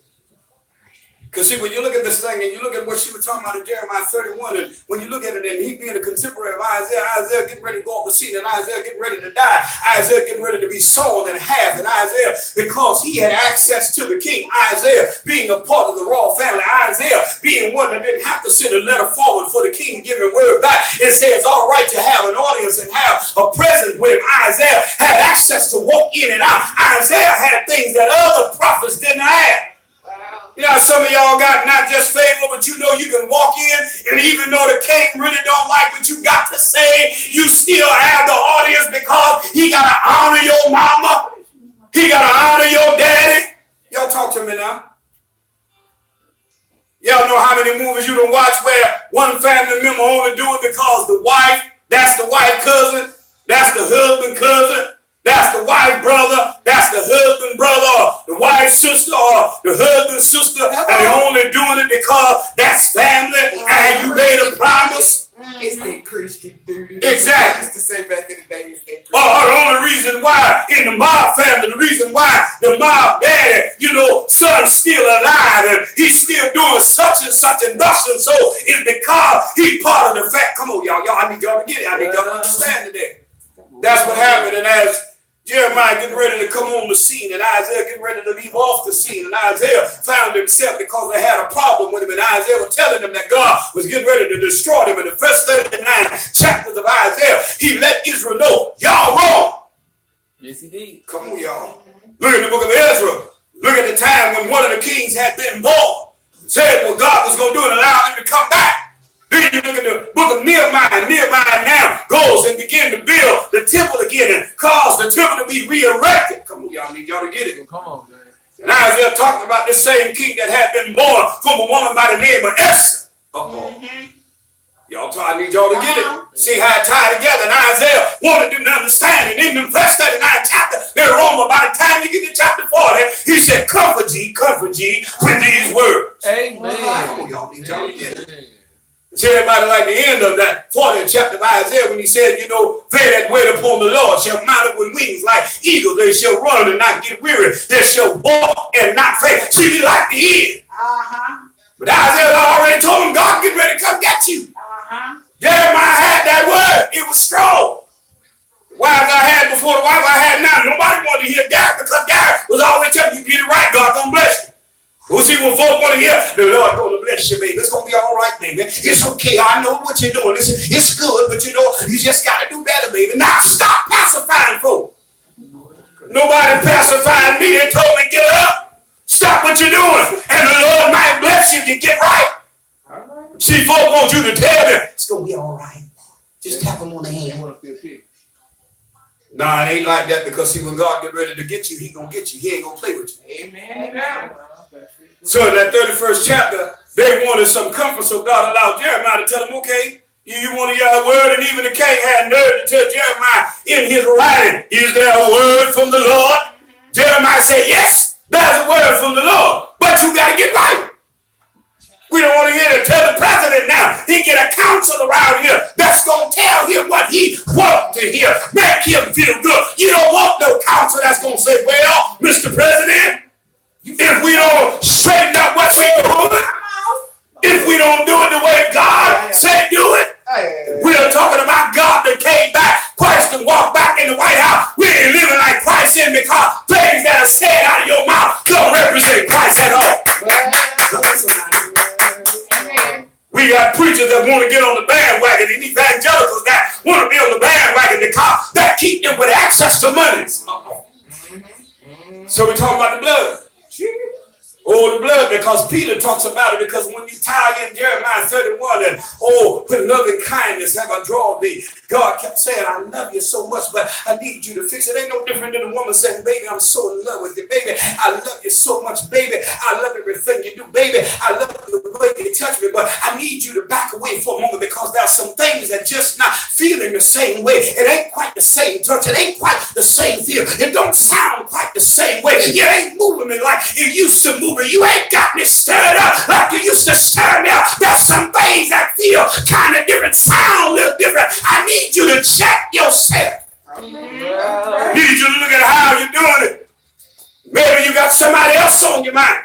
Because see, when you look at this thing and you look at what she was talking about in Jeremiah 31, and when you look at it, and he being a contemporary of Isaiah getting ready to go off the scene, and Isaiah getting ready to die, Isaiah getting ready to be sawn in half, and Isaiah, because he had access to the king, Isaiah being a part of the royal family, Isaiah being one that didn't have to send a letter forward for the king giving word back. It says all right to have an audience and have a presence with him. Isaiah had access to walk in and out. Isaiah had things that other prophets didn't have. You know, some of y'all got not just favor, but you know you can walk in, and even though the king really don't like what you got to say, you still have the audience because he got to honor your mama. He got to honor your daddy. Y'all talk to me now. Y'all know how many movies you done watch where one family member only do it because the wife, that's the wife cousin, that's the husband cousin, that's the wife brother, that's the husband brother, or the wife sister, or the husband sister, and they're only doing it because that's family, and you made a promise. It's that Christian dude. Exactly. I used to say back in the day, it's that Christian. Or the only reason why in the mob family, the reason why the mob daddy, you know, son's still alive and he's still doing such and such and thus and so is because he's part of the fact. Come on, y'all, I need y'all to get it. I need y'all to understand today. That's what happened, and as Jeremiah getting ready to come on the scene, and Isaiah getting ready to leave off the scene, and Isaiah found himself because they had a problem with him, and Isaiah was telling them that God was getting ready to destroy them. In the first 39 chapters of Isaiah, he let Israel know, y'all wrong. Yes, he did. Come on, y'all. Look at the book of Ezra. Look at the time when one of the kings had been born. Said what God was going to do and allow him to come back. Then you look at the book of Nehemiah. Nehemiah now goes and begin to build the temple again and cause the temple to be re-erected. Come on, y'all, need y'all to get it. Come on, man. And Isaiah talking about this same king that had been born from a woman by the name of Esther. I need y'all to get it. See how it tied together. And Isaiah wanted them to understand. And in the first 39 chapter, they're Rome. By the time you get to chapter 40, he said, comfort ye with these words. Amen. Come on, y'all, need y'all to get it. See everybody like the end of that 40th chapter of Isaiah when he said, you know, they that wait upon the Lord shall mount up with wings like eagles. They shall run and not get weary. They shall walk and not faint. See, we like the end. But Isaiah already told him, God get ready to come get you. Jeremiah had that word. It was strong. The wives I had before, the wife I had now, nobody wanted to hear Gary because Gary was always telling you, get it right, God gonna bless you. We'll see what folks want to hear. The Lord gonna bless you, baby. It's gonna be all right, baby. It's okay. I know what you're doing. It's good, but you know, you just gotta do better, baby. Now stop pacifying folks. Nobody pacifying me. They told me get up. Stop what you're doing. And the Lord might bless you if you get right. See, folks want you to tell them, it's gonna be all right. Just tap them on the hand. Nah, it ain't like that because see, when God get ready to get you, he gonna get you. He ain't gonna play with you. Amen. So in that 31st chapter, they wanted some comfort, so God allowed Jeremiah to tell them, okay, you want to hear a word, and even the king had nerve to tell Jeremiah in his writing, is there a word from the Lord? Jeremiah said, yes, there's a word from the Lord, but you got to get right. We don't want to hear to tell the president now. He get a counsel around here that's going to tell him what he wants to hear, make him feel good. You don't want no counsel that's going to say, well, Mr. President, if we don't straighten up what we're doing, if we don't do it the way God said do it, we are talking about God that came back, Christ and walked back in the White House. We ain't living like Christ in because things that are said out of your mouth don't represent Christ at all. We got preachers that want to get on the bandwagon and evangelicals that want to be on the bandwagon because that keep them with access to money. So we're talking about the blood. Oh, the blood, because Peter talks about it, because when you tie in Jeremiah 31 and with loving kindness have I drawn thee. God kept saying, I love you so much, but I need you to fix it. Ain't no different than a woman saying, baby, I'm so in love with you, baby. I love you so much, baby. I love everything you do, baby. I love the way you touch me, but I need you to back away for a moment because there's some things that just not feeling the same way. It ain't quite the same touch. It ain't quite the same feel. It don't sound quite the same way. You ain't moving me like it used to move me. You ain't got me stirred up like you used to stir me up. There's some things that feel kind of different, sound a little different. I need you to check yourself. I need you to look at how you're doing it. Maybe you got somebody else on your mind.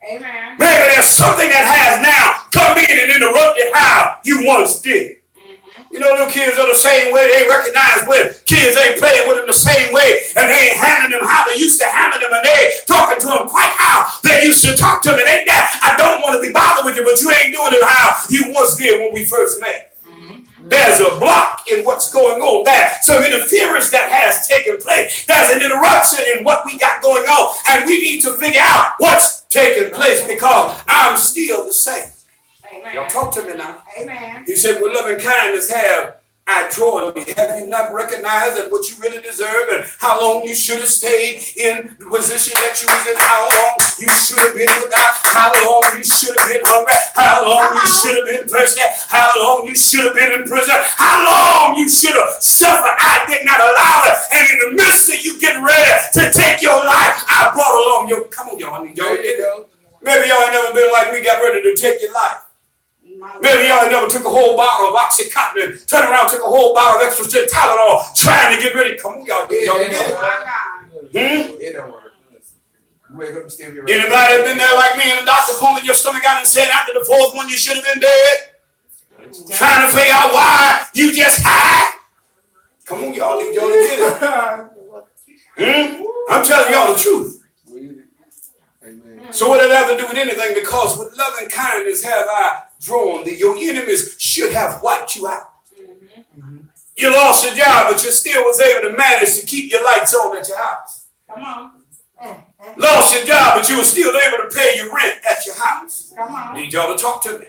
Amen. Maybe there's something that has now come in and interrupted how you once did. You know, little kids are the same way. They recognize when kids ain't playing with them the same way, and they ain't handling them how they used to handle them, and they ain't talking to them quite how they used to talk to them. It ain't that I don't want to be bothered with you, but you ain't doing it how you once did when we first met. There's a block in what's going on there. Some interference that has taken place. There's an interruption in what we got going on, and we need to figure out what's taking place because I'm still the same. Amen. Y'all talk to me now. Amen. He said, with loving kindness have I drawn thee. Have you not recognized that what you really deserve and how long you should have stayed in the position that you was in, how long you should have been without, how long you should have been hungry, how long you should have been thirsty, how long you should have been in prison, how long you should have suffered. I did not allow it. And in the midst of you getting ready to take your life, I brought along your, come on y'all, maybe y'all ain't never been like we got ready to take your life. Maybe y'all never took a whole bottle of Oxycontin and turned around, took a whole bottle of extra strength Tylenol, trying to get ready. Come on, y'all. It don't work. Anybody been there like me and the doctor pulling your stomach out and saying after the fourth one you should have been dead? Trying to figure out why you just high? Come on, y'all. Need y'all to get it. I'm telling y'all the truth. So what does that have to do with anything? Because with love and kindness have I drawn thee. Your enemies should have wiped you out. You lost your job, but you still was able to manage to keep your lights on at your house. Come on. Lost your job, but you were still able to pay your rent at your house. Come on. Need y'all to talk to me.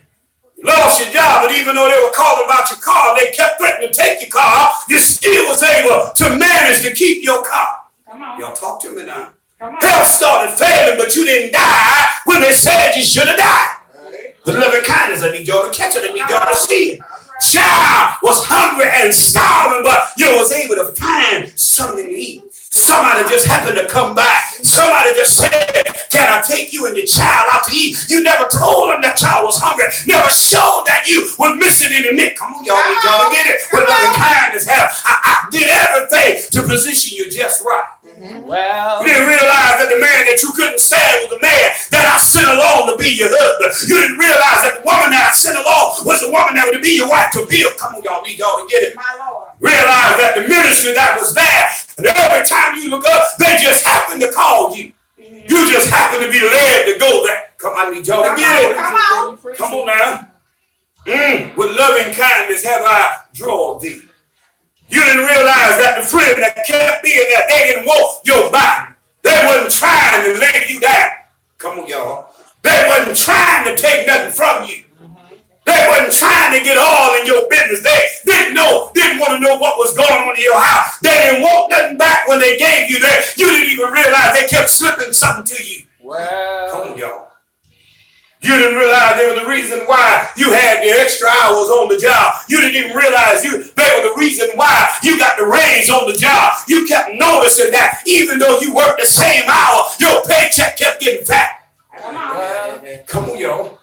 You lost your job, but even though they were calling about your car, they kept threatening to take your car, you still was able to manage to keep your car. Come on. Y'all talk to me now. Come on. Health started failing, but you didn't die when they said you should have died. The loving kindness, I need y'all to catch it, I need y'all to see it. Child was hungry and starving, but you was able to find something to eat. Somebody just happened to come by. Somebody just said, can I take you and your child out to eat? You never told them that child was hungry. Never showed that you were missing any meat. Come on, y'all need y'all to get it. With loving kindness, I did everything to position you just right. Well, You didn't realize that the man that you couldn't stand was the man that I sent along to be your husband. You didn't realize that the woman that I sent along was the woman that would be your wife to build. Come on, y'all need y'all to get it. My Lord. Realize that the ministry that was there, and every time you look up, they just happen to call you. You just happen to be led to go there. Come on, I need y'all to get it. Come on now. With loving kindness have I drawn thee. You didn't realize that the friend that kept being there, they didn't want your body. They wasn't trying to lay you down. Come on, y'all. They wasn't trying to take nothing from you. They wasn't trying to get all in your business. They didn't want to know what was going on in your house. They didn't want nothing back when they gave you that. You didn't even realize they kept slipping something to you. well, Come on, y'all. You didn't realize they were the reason why you had the extra hours on the job. You didn't even realize they were the reason why you got the raise on the job. You kept noticing that even though you worked the same hour, your paycheck kept getting fat. Come on. Come on, y'all.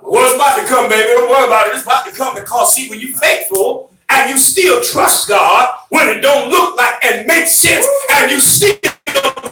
What's about to come, baby? Don't worry about it. It's about to come because, see, when you're faithful and you still trust God when it don't look like and make sense and you still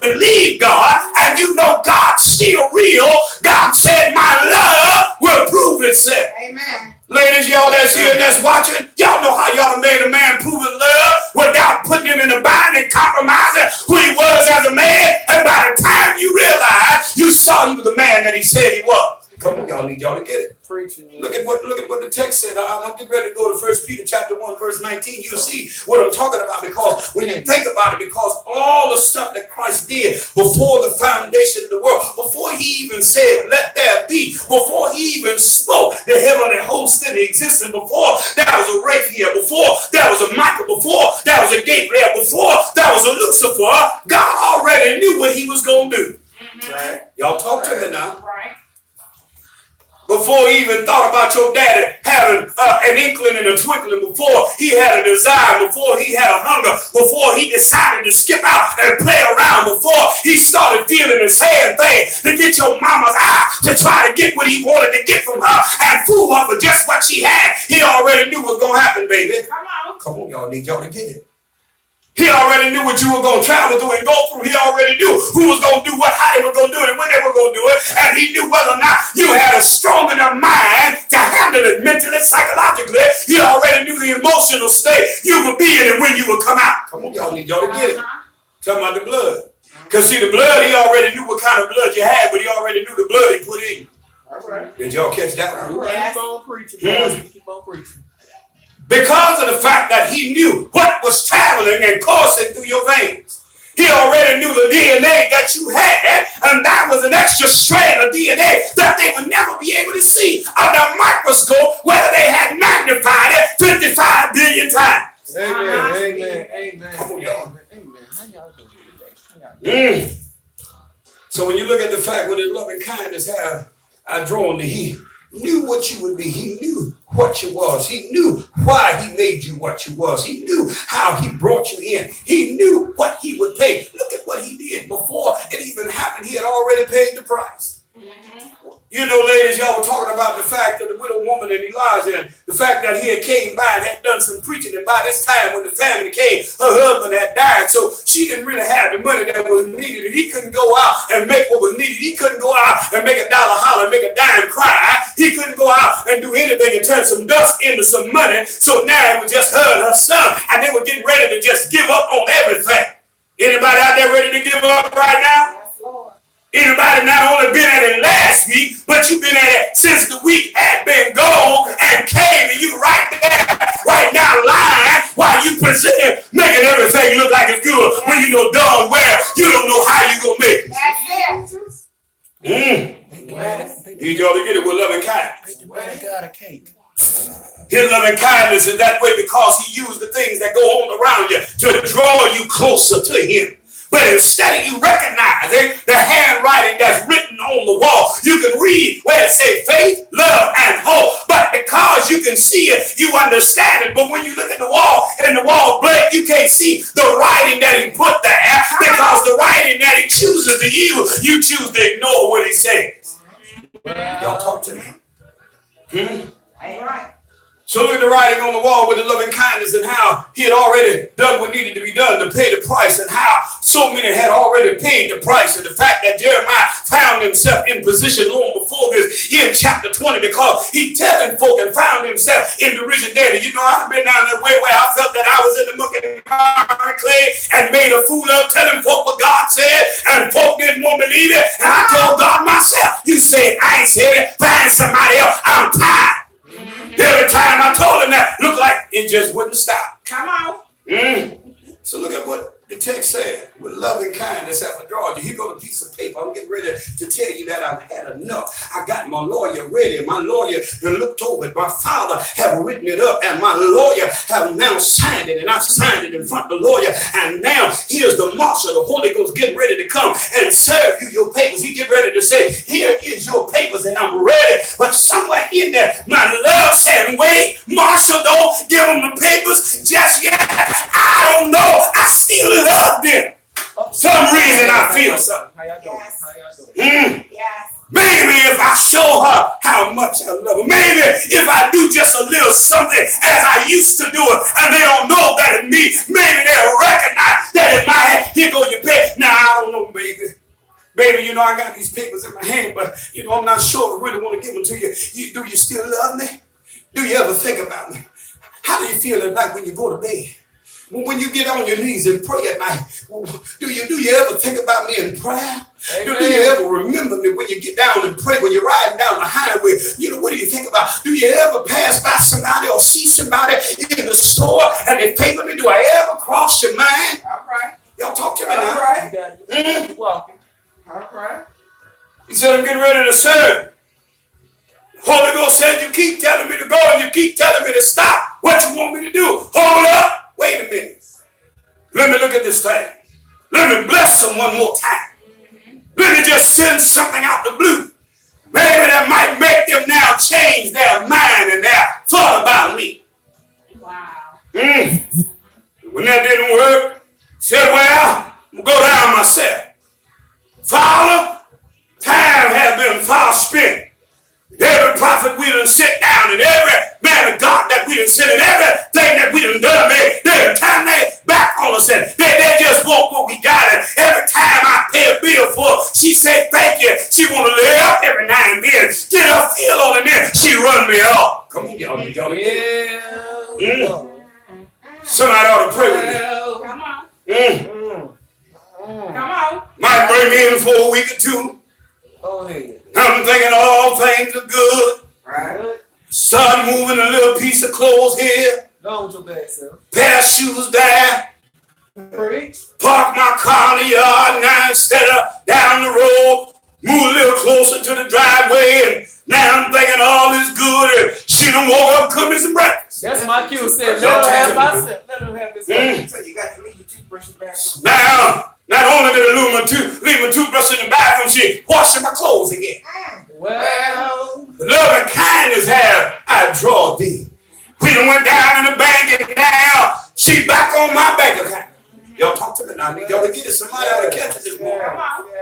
believe God and you know God's still real, God said, my love will prove itself. Amen. Ladies, y'all that's here and that's watching, y'all know how y'all made a man prove his love without putting him in a bind and compromising who he was as a man. And by the time you realized, you saw he was the man that he said he was. Come on, y'all need y'all to get it. Preaching. Look at what the text said. I'm getting ready to go to 1 Peter chapter 1, verse 19. You'll see what I'm talking about, because when you think about it, because all the stuff that Christ did before the foundation of the world, before he even said, let there be, before he even spoke the heavenly host into existence, before there was a Raphael, before there was a Michael, before there was a Gabriel, before there was a Lucifer, God already knew what he was going to do. Right. Y'all talk to me now. Right. Before he even thought about your daddy having an inkling and a twinkling, before he had a desire, before he had a hunger, before he decided to skip out and play around, before he started feeling his hand thing to get your mama's eye, to try to get what he wanted to get from her and fool her for just what she had, he already knew what was going to happen, baby. Come on, y'all need y'all to get it. He already knew what you were going to travel through and go through. He already knew who was going to do what, how they were going to do it, and when they were going to do it. And he knew whether or not you had a strong enough mind to handle it mentally, psychologically. He already knew the emotional state you would be in and when you would come out. Come on, y'all need y'all to get it. Talking about the blood. Because see, the blood, he already knew what kind of blood you had, but he already knew the blood he put in you. All right. Did y'all catch that? Keep on preaching, guys. Keep on preaching. Because of the fact that he knew what was traveling and coursing through your veins. He already knew the DNA that you had, and that was an extra strand of DNA that they would never be able to see under a microscope, whether they had magnified it 55 billion times. Amen. Come on, y'all. Amen. How y'all doing today? So when you look at the fact with his loving kindness, how I drawn thee, he knew what you would be. He knew what you was. He knew why he made you what you was. He knew how he brought you in. He knew what he would pay. Look at what he did before it even happened. He had already paid the price. You know, ladies, y'all were talking about the fact that the widow woman in Elijah, and the fact that he had came by and had done some preaching, and by this time when the family came, her husband had died, so she didn't really have the money that was needed, and he couldn't go out and make what was needed. He couldn't go out and make $1 holler, make a dime cry. He couldn't go out and do anything and turn some dust into some money. So now it was just her and her son, and they were getting ready to just give up on everything. Anybody out there ready to give up right now? Anybody not only been at it last week, but you've been at it since the week had been gone and came, and you right there, right now lying while you present, making everything look like it's good when you know darn well you don't know how you gonna make it. Need y'all to get it with loving kindness. His loving kindness is that way because he used the things that go on around you to draw you closer to him. But instead of you recognizing the handwriting that's written on the wall, you can read where it says faith, love, and hope. But because you can see it, you understand it. But when you look at the wall and the wall blank, you can't see the writing that he put there, because the writing that he chooses to use, you choose to ignore what he says. Y'all talk to me. All right. So look at the writing on the wall with the loving kindness and how he had already done what needed to be done to pay the price, and how so many had already paid the price, and the fact that Jeremiah found himself in position long before this in chapter 20, because he telling folk and found himself in the risen daddy. You know, I've been down that way where I felt that I was in the muck and clay and made a fool of telling folk what God said, and folk didn't want to believe it, and I told God myself, you said I ain't said it, find somebody else, I'm tired. Every time I told him that, looked like it just wouldn't stop. Come on. So look at what the text said. With loving kindness have I drawn you. Here go the piece of paper. I'm getting ready to tell you that I've had enough. I got my lawyer ready. My lawyer looked over it. My father have written it up, and my lawyer have now signed it, and I've signed it in front of the lawyer. And now here's the marshal, the Holy Ghost, getting ready to come and serve you your papers. He get ready to say, here is your papers, and I'm ready. But somewhere in there, my love said, wait, marshal, don't give him the papers just yet. I don't know. I still love them. Some reason I feel something. How y'all doing? Yes. Maybe if I show her how much I love her. Maybe if I do just a little something as I used to do it, and they don't know that it's me, maybe they'll recognize that in my head, here go your pay. Now, I don't know, baby. Baby, you know, I got these papers in my hand, but, you know, I'm not sure if I really want to give them to you. Do you still love me? Do you ever think about me? How do you feel at night when you go to bed? when you get on your knees and pray at night, do you ever think about me in prayer? Do you ever remember me when you get down and pray, when you're riding down the highway? You know, what do you think about? Do you ever pass by somebody or see somebody in the store and they favor me? Do I ever cross your mind? All right. Y'all talk to me All now. right. Keep walking. All right. He said, I'm getting ready to serve. Holy Ghost said, you keep telling me to go and you keep telling me to stop. What you want me to do? Hold up. Wait a minute. Let me look at this thing. Let me bless them one more time. Let me just send something out the blue. Maybe that might make them now change their mind and their thought about me. Wow. When that didn't work, said, well, I'm going to go down myself. Father, time has been far spent. Every prophet we done sit down and every man of God that we done sit and everything that we done done, they turn their back on us and they just want what we got. And every time I pay a bill for her, she say thank you. She want to lay up every now and then. Get her feel on it, then she run me off. Come on, y'all. Yeah. Somebody ought to pray with me. Come on. Come Come on. Might bring me in for a week or two. Go ahead. I'm thinking all things are good. Right. Start moving a little piece of clothes here. Go with your bad self. Pair of shoes there. Preach. Park my car in the yard now instead of down the road. Move a little closer to the driveway. And now I'm thinking all is good. And she done woke up, cooked me some breakfast. That's my cue. Said, let him have myself. Let him have his way. So you got to leave your toothbrush back. Now, not only did I leave my toothbrush in the bathroom, she washing my clothes again. Well, Love and kindness have I draw thee. We done went down in the bank and now she back on my bank account. Y'all talk to me now. I need y'all to get it. Somebody ought to catch it this morning.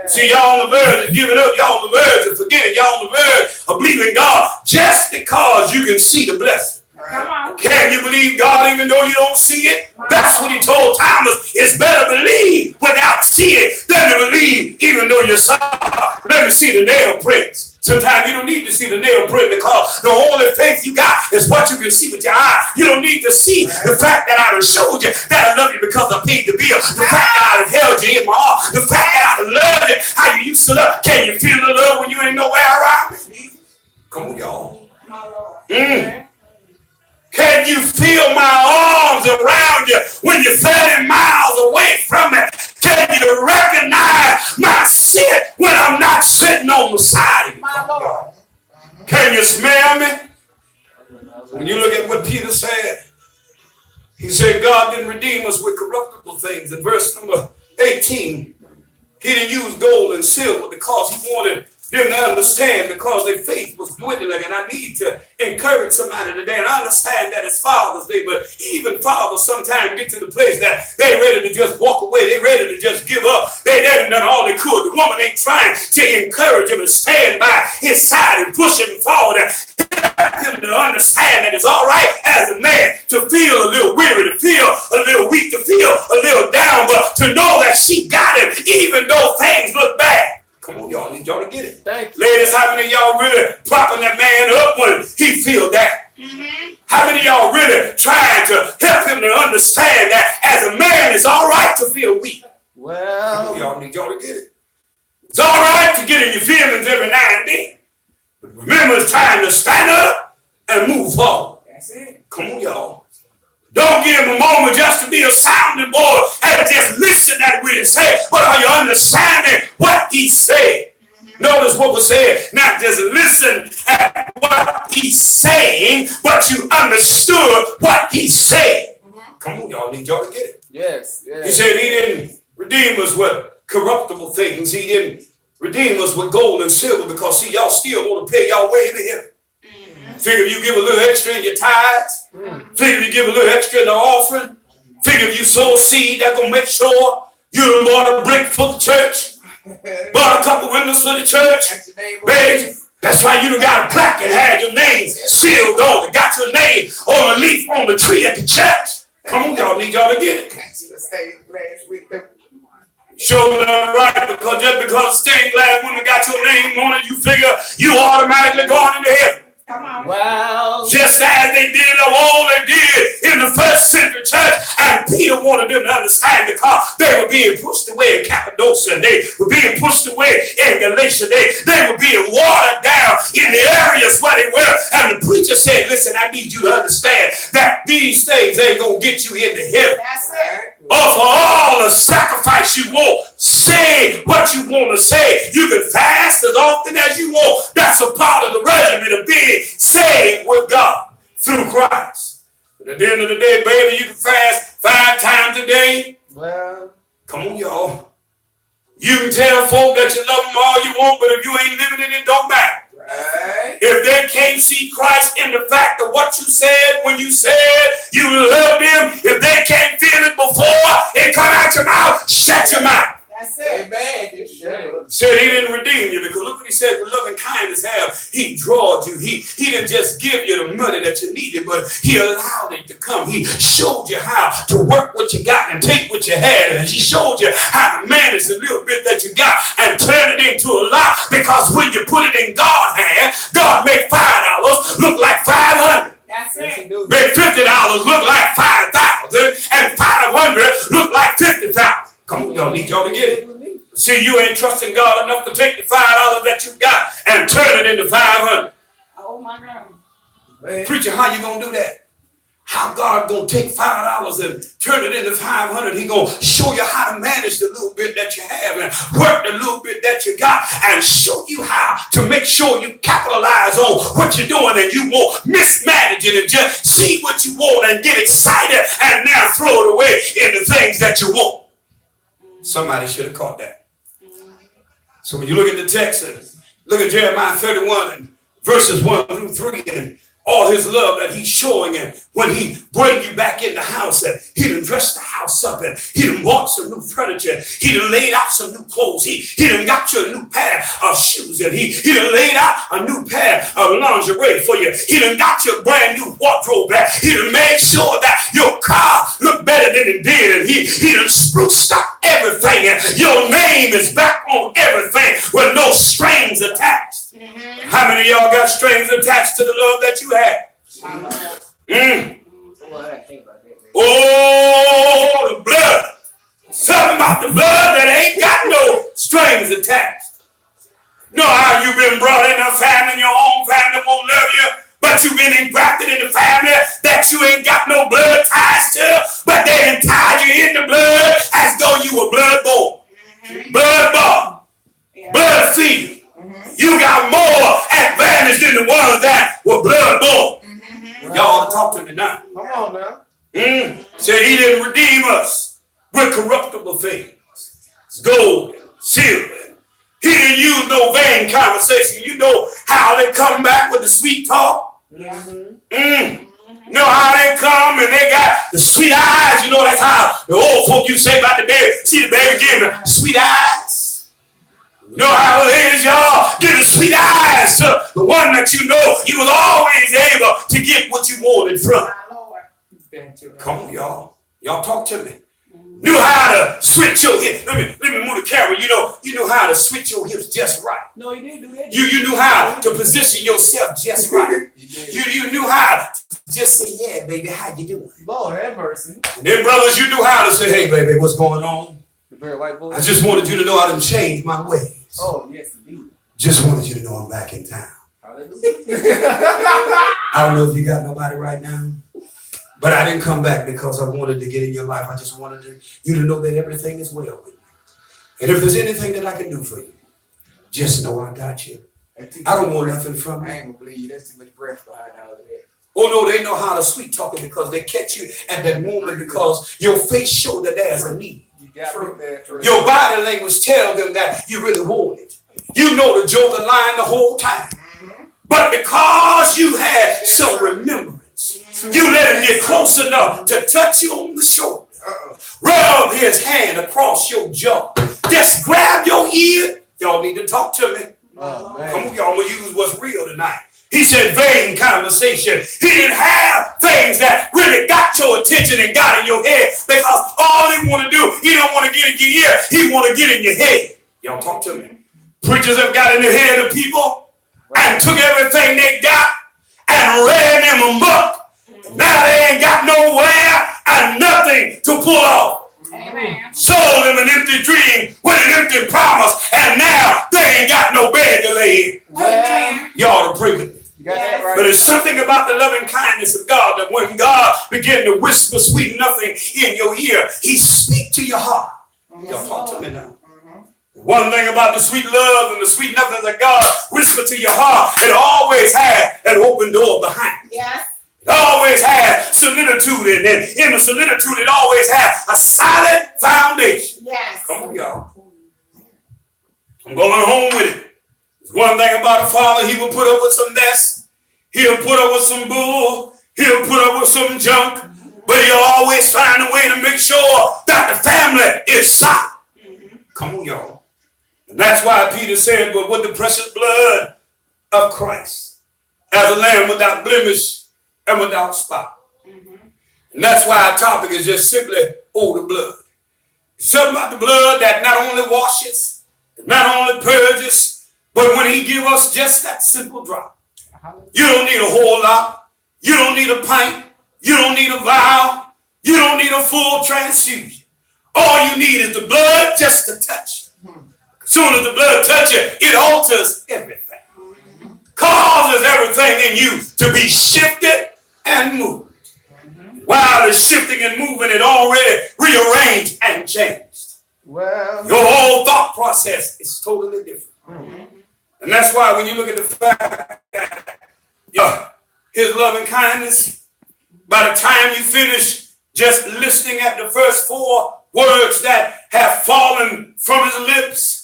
See, y'all on the verge of giving up. Y'all on the verge of forgetting. Y'all on the verge of believing God just because you can see the blessing. Come on. Can you believe God even though you don't see it? That's what he told Thomas. It's better believe without seeing than to believe even though you saw. Let me see the nail prints. Sometimes you don't need to see the nail print because the only faith you got is what you can see with your eye. You don't need to see the fact that I done showed you that I love you because I paid the bill. The fact that I done held you in my arms. The fact that I done loved you how you used to love. Can you feel the love when you ain't nowhere around me? Come on, y'all. Can you feel my arms around you when you're 30 miles away from me? Can you recognize my sit when I'm not sitting on the side of you? My Lord. Can you smell me? When you look at what Peter said, he said God didn't redeem us with corruptible things. In verse number 18, he didn't use gold and silver because he wanted them to understand because their faith was dwindling. And I need to encourage somebody today. And I understand that it's Father's Day, but even fathers sometimes get to the place that they're ready to just walk away. They're ready to just give up. They done all they could. The woman ain't trying to encourage him and stand by his side and push him forward and help him to understand that it's all right as a man to feel a little weary, to feel a little weak, to feel a little down, but to know that she got him even though things look bad. Come on, y'all need y'all to get it. thank you. Ladies, how many of y'all really propping that man up when he feel that? How many of y'all really trying to help him to understand that as a man it's all right to feel weak? Well, Y'all need y'all to get it. It's all right to get in your feelings every now and then. But remember, it's time to stand up and move forward. That's it. Come on, y'all. Don't give him a moment just to be a sounding board and just listen at what he said, but are you understanding what he said? Notice what was said. Not just listen at what he's saying, but you understood what he said. Come on, y'all need y'all to get it. yes, He yes. said he didn't redeem us with corruptible things. He didn't redeem us with gold and silver because, see, y'all still want to pay y'all way to heaven. Figure if you give a little extra in your tithes. Figure if you give a little extra in the offering. Figure if you sow a seed, that's going to make sure you done bought a brick for the church. Bought a couple windows for the church. That's your name. Baby, that's why you done got a plaque and had your name sealed on it. Got your name on a leaf on the tree at the church. Come on, y'all need y'all to get it. That's the same last week. Sure enough, right, because just because the stained glass woman got your name on it, you figure you automatically going into heaven. Come on. Wow. Just as they did of all they did in the first century church, and Peter them to understand because they were being pushed away in Cappadocia. And they were being pushed away in Galatia. They were being watered down in the areas where they were. And the preacher said, listen, I need you to understand that these things ain't going to get you into heaven. That's it. Or for all the sacrifice you want, say what you want to say. You can fast as often as you want. That's a part of the regimen of being saved with God through Christ. But at the end of the day, baby, you can fast 5 times a day. Well, Come on, y'all. You can tell folk that you love them all you want, but if you ain't living it, it don't matter. Right. If they can't see Christ in the fact of what you said when you said you love them, if they can't feel it before it come out your mouth, shut your mouth. That's it. Amen. It's true. Said he didn't redeem you because look what he said, with loving kindness have he drawed you. He didn't just give you the money that you needed, but he allowed it to come. He showed you how to work what you got and take what you had, and he showed you how to manage the little bit that you got and turn it into a lot, because when you put it in God's hand, God make $5 look like 500. That's yes, he it. do. Make $50 look like 5,000 and 500 look like 50,000. Come on, y'all need y'all to get it. See, you ain't trusting God enough to take the $5 that you got and turn it into 500. Oh my God. Man. Preacher, how you gonna do that? How God gonna take $5 and turn it into 500? He gonna show you how to manage the little bit that you have and work the little bit that you got and show you how to make sure you capitalize on what you're doing, and you won't mismanage it and just see what you want and get excited and now throw it away in the things that you want. Somebody should have caught that. So when you look at the text and look at Jeremiah 31 and verses 1 through 3 and all his love that he's showing, and when he bring you back in the house and he done dressed the house up and he done bought some new furniture, he done laid out some new clothes, he done got you a new pair of shoes, and he done laid out a new pair of lingerie for you, he done got you a brand new wardrobe back, he done made sure that your car looked better than it did, and he done spruced up everything, and your name is back on everything with no strings attached. How many of y'all got strings attached to the love that you have? Well, I think about that, man. Oh, the blood. Something about the blood that ain't got no strings attached. Know how you've been brought in a family, and your own family won't love you, but you've been engrafted in the family that you ain't got no blood ties to, but they done tied you in the blood as though you were blood born, blood bought, blood seed. You got more advantage than the ones that were blood born. Y'all talk to me now. Come on now. Said he didn't redeem us with corruptible things, gold and silver. He didn't use no vain conversation. You know how they come back with the sweet talk? You know how they come and they got the sweet eyes. You know that's how the old folk you say about the baby. See the baby giving the sweet eyes. You know how it is, y'all? Give the sweet eyes to the one that you know you was always able to get what you wanted from. My Lord. Come on, y'all. Y'all talk to me. Knew how to switch your hips. Let me move the camera. You know how to switch your hips just right. No, he didn't do that. You knew how to position yourself just right. You knew how to just say, yeah, baby, how you doing? Lord have mercy. And then brothers, you knew how to say, hey, baby, what's going on? The very white boy. I just wanted you to know I done changed my ways. Oh, yes, indeed. Just wanted you to know I'm back in town. Hallelujah. I don't know if you got nobody right now, but I didn't come back because I wanted to get in your life. I just wanted you to know that everything is well with me. And if there's anything that I can do for you, just know I got you. I don't want nothing from I you. ain't gonna believe you. That's too much breath behind all of that. Oh no, they know how to sweet talk it because they catch you at that moment because your face showed that there's a need. You got me there. Your body language tell them that you really want it. You know the joker line the whole time. But because you had some remembrance, you let him get close enough to touch you on the shoulder. Rub his hand across your jaw. Just grab your ear. Y'all need to talk to me. Oh, man. Come on, y'all, I'm gonna use what's real tonight. He said vain conversation. He didn't have things that really got your attention and got in your head because all he want to do, he don't want to get in your ear. He want to get in your head. Y'all talk to me. Preachers have got in the head of people and took everything they got and ran them amok. Now they ain't got nowhere and nothing to pull off. Amen. Sold them an empty dream with an empty promise, and now they ain't got no bed to lay in. Amen. You ought to pray with me. You got that right. But there's something about the loving kindness of God that when God begin to whisper sweet nothing in your ear, he speak to your heart. Y'all talk to me now. One thing about the sweet love and the sweet nothing that God whisper to your heart, it always had an open door behind it. Yes. It always had soliditude in it. In the soliditude, it always had a solid foundation. Yes. Come on, y'all. I'm going home with it. There's one thing about a father, he will put up with some mess. He'll put up with some bull. He'll put up with some junk. But he'll always find a way to make sure that the family is solid. Come on, y'all. And that's why Peter said, but with the precious blood of Christ, as a lamb without blemish and without spot. And that's why our topic is just simply, the blood. Something about the blood that not only washes, not only purges, but when he give us just that simple drop. You don't need a whole lot. You don't need a pint. You don't need a vial. You don't need a full transfusion. All you need is the blood just to touch. As soon as the blood touches, it alters everything. Causes everything in you to be shifted and moved. While it's shifting and moving, it already rearranged and changed. Well, Your whole thought process is totally different. And that's why when you look at the fact that his loving kindness, by the time you finish just listening at the first 4 words that have fallen from his lips,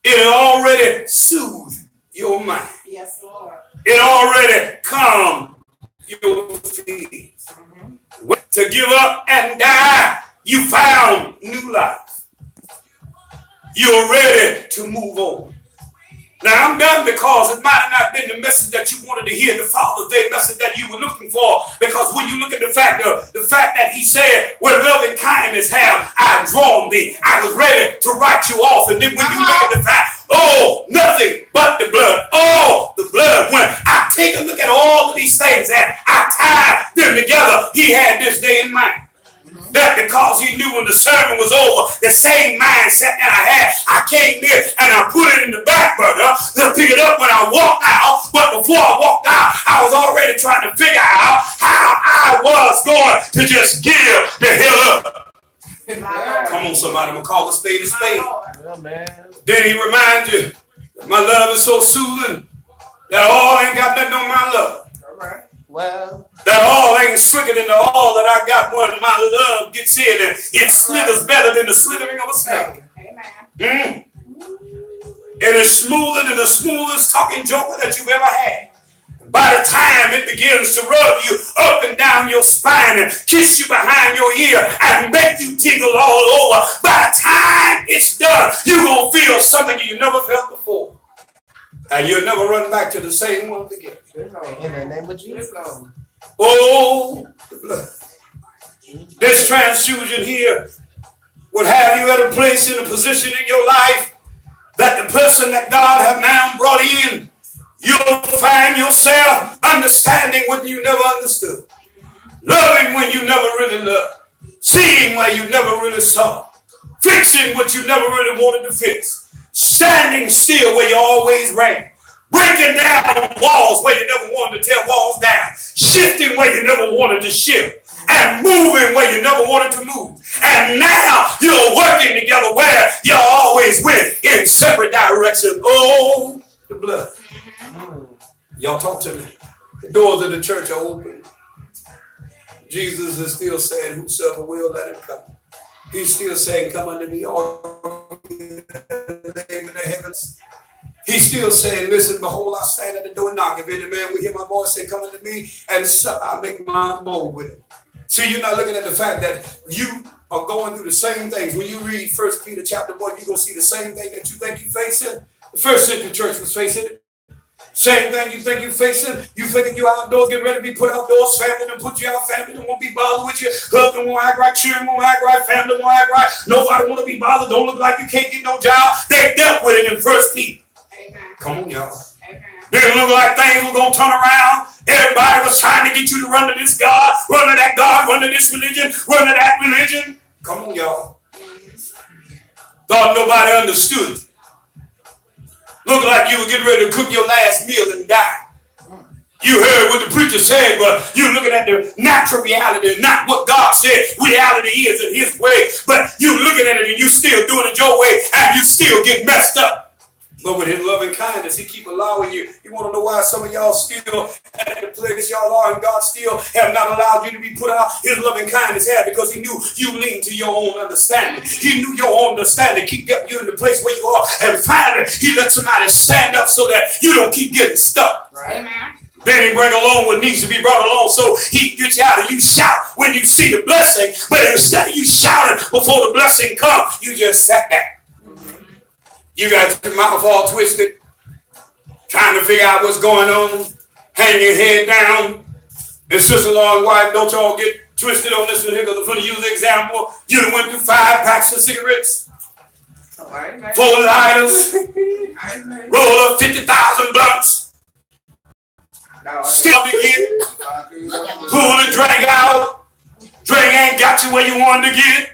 it already soothed your mind. Yes, Lord. It already calmed your feelings. To give up and die, you found new life. You're ready to move on. Now I'm done because it might have not been the message that you wanted to hear, the Father's Day message that you were looking for. Because when you look at the fact that he said, with loving kindness have I drawn thee, I was ready to write you off. And then when you look at the fact, nothing but the blood. The blood. When I take a look at all of these things and I tied them together, he had this day in mind. That because he knew when the sermon was over, the same mindset that I had, I came here and I put it in the back burner to pick it up when I walked out. But before I walked out, I was already trying to figure out how I was going to just give the hell up. Come on, somebody, I'm going to call a spade a spade. yeah, man. Then he reminds you that my love is so soothing that all ain't got nothing on my love. All right. Well, That all ain't slicker than the all that I got when my love gets in and it slithers better than the slithering of a snake. Amen. It is smoother than the smoothest talking joker that you've ever had. By the time it begins to rub you up and down your spine and kiss you behind your ear and make you tingle all over, by the time it's done, you're going to feel something you never felt before. And you'll never run back to the same one again. in the name of Jesus. Oh, the blood. This transfusion here would have you at a place in a position in your life that the person that God have now brought in, you'll find yourself understanding what you never understood, loving when you never really loved, seeing where you never really saw, fixing what you never really wanted to fix, standing still where you always ran, breaking down walls where you never wanted to tear walls down, shifting where you never wanted to shift, and moving where you never wanted to move. And now you're working together where you always went in separate directions. Oh, the blood. Y'all talk to me. The doors of the church are open. Jesus is still saying, whosoever will, let him come. He's still saying, come unto me, all in the name of the heavens. He's still saying, listen, behold, I stand at the door and knock. If any man will hear my voice say, come unto me, and sup, I'll make my abode with him. See, you're not looking at the fact that you are going through the same things. When you read 1 Peter chapter 1, you're going to see the same thing that you think you're facing. The first century church was facing it. Same thing you think you're facing. You thinking you're outdoors, getting ready to be put outdoors. Family done put you out. Family don't want to be bothered with you. Husband won't act right. Children won't act right. Family won't act right. Nobody want to be bothered. Don't look like you can't get no job. They dealt with it in 1 Peter. Amen. Come on, y'all. Amen. Didn't look like things were going to turn around. Everybody was trying to get you to run to this God, run to that God, run to this religion, run to that religion. Come on, y'all. Thought nobody understood. Looked like you were getting ready to cook your last meal and die. You heard what the preacher said, but you're looking at the natural reality, not what God said reality is in his way. But you're looking at it and you still doing it your way and you still get messed up. But with his loving kindness, he keep allowing you. You want to know why some of y'all still at the place y'all are and God still have not allowed you to be put out? His loving kindness had because he knew you lean to your own understanding. He knew your own understanding keep you in the place where you are. And finally, he let somebody stand up so that you don't keep getting stuck. Right. Amen. Then he bring along what needs to be brought along so he gets you out and you shout when you see the blessing. But instead of you shouting before the blessing comes, you just sat back. You got your mouth all twisted, trying to figure out what's going on, hang your head down. And sister-in-law and wife, don't y'all get twisted on this one here, because for the use example, you done went through 5 packs of cigarettes, 4 lighters, roll up 50,000 blunts, still begin, pull the drink out, drink ain't got you where you wanted to get.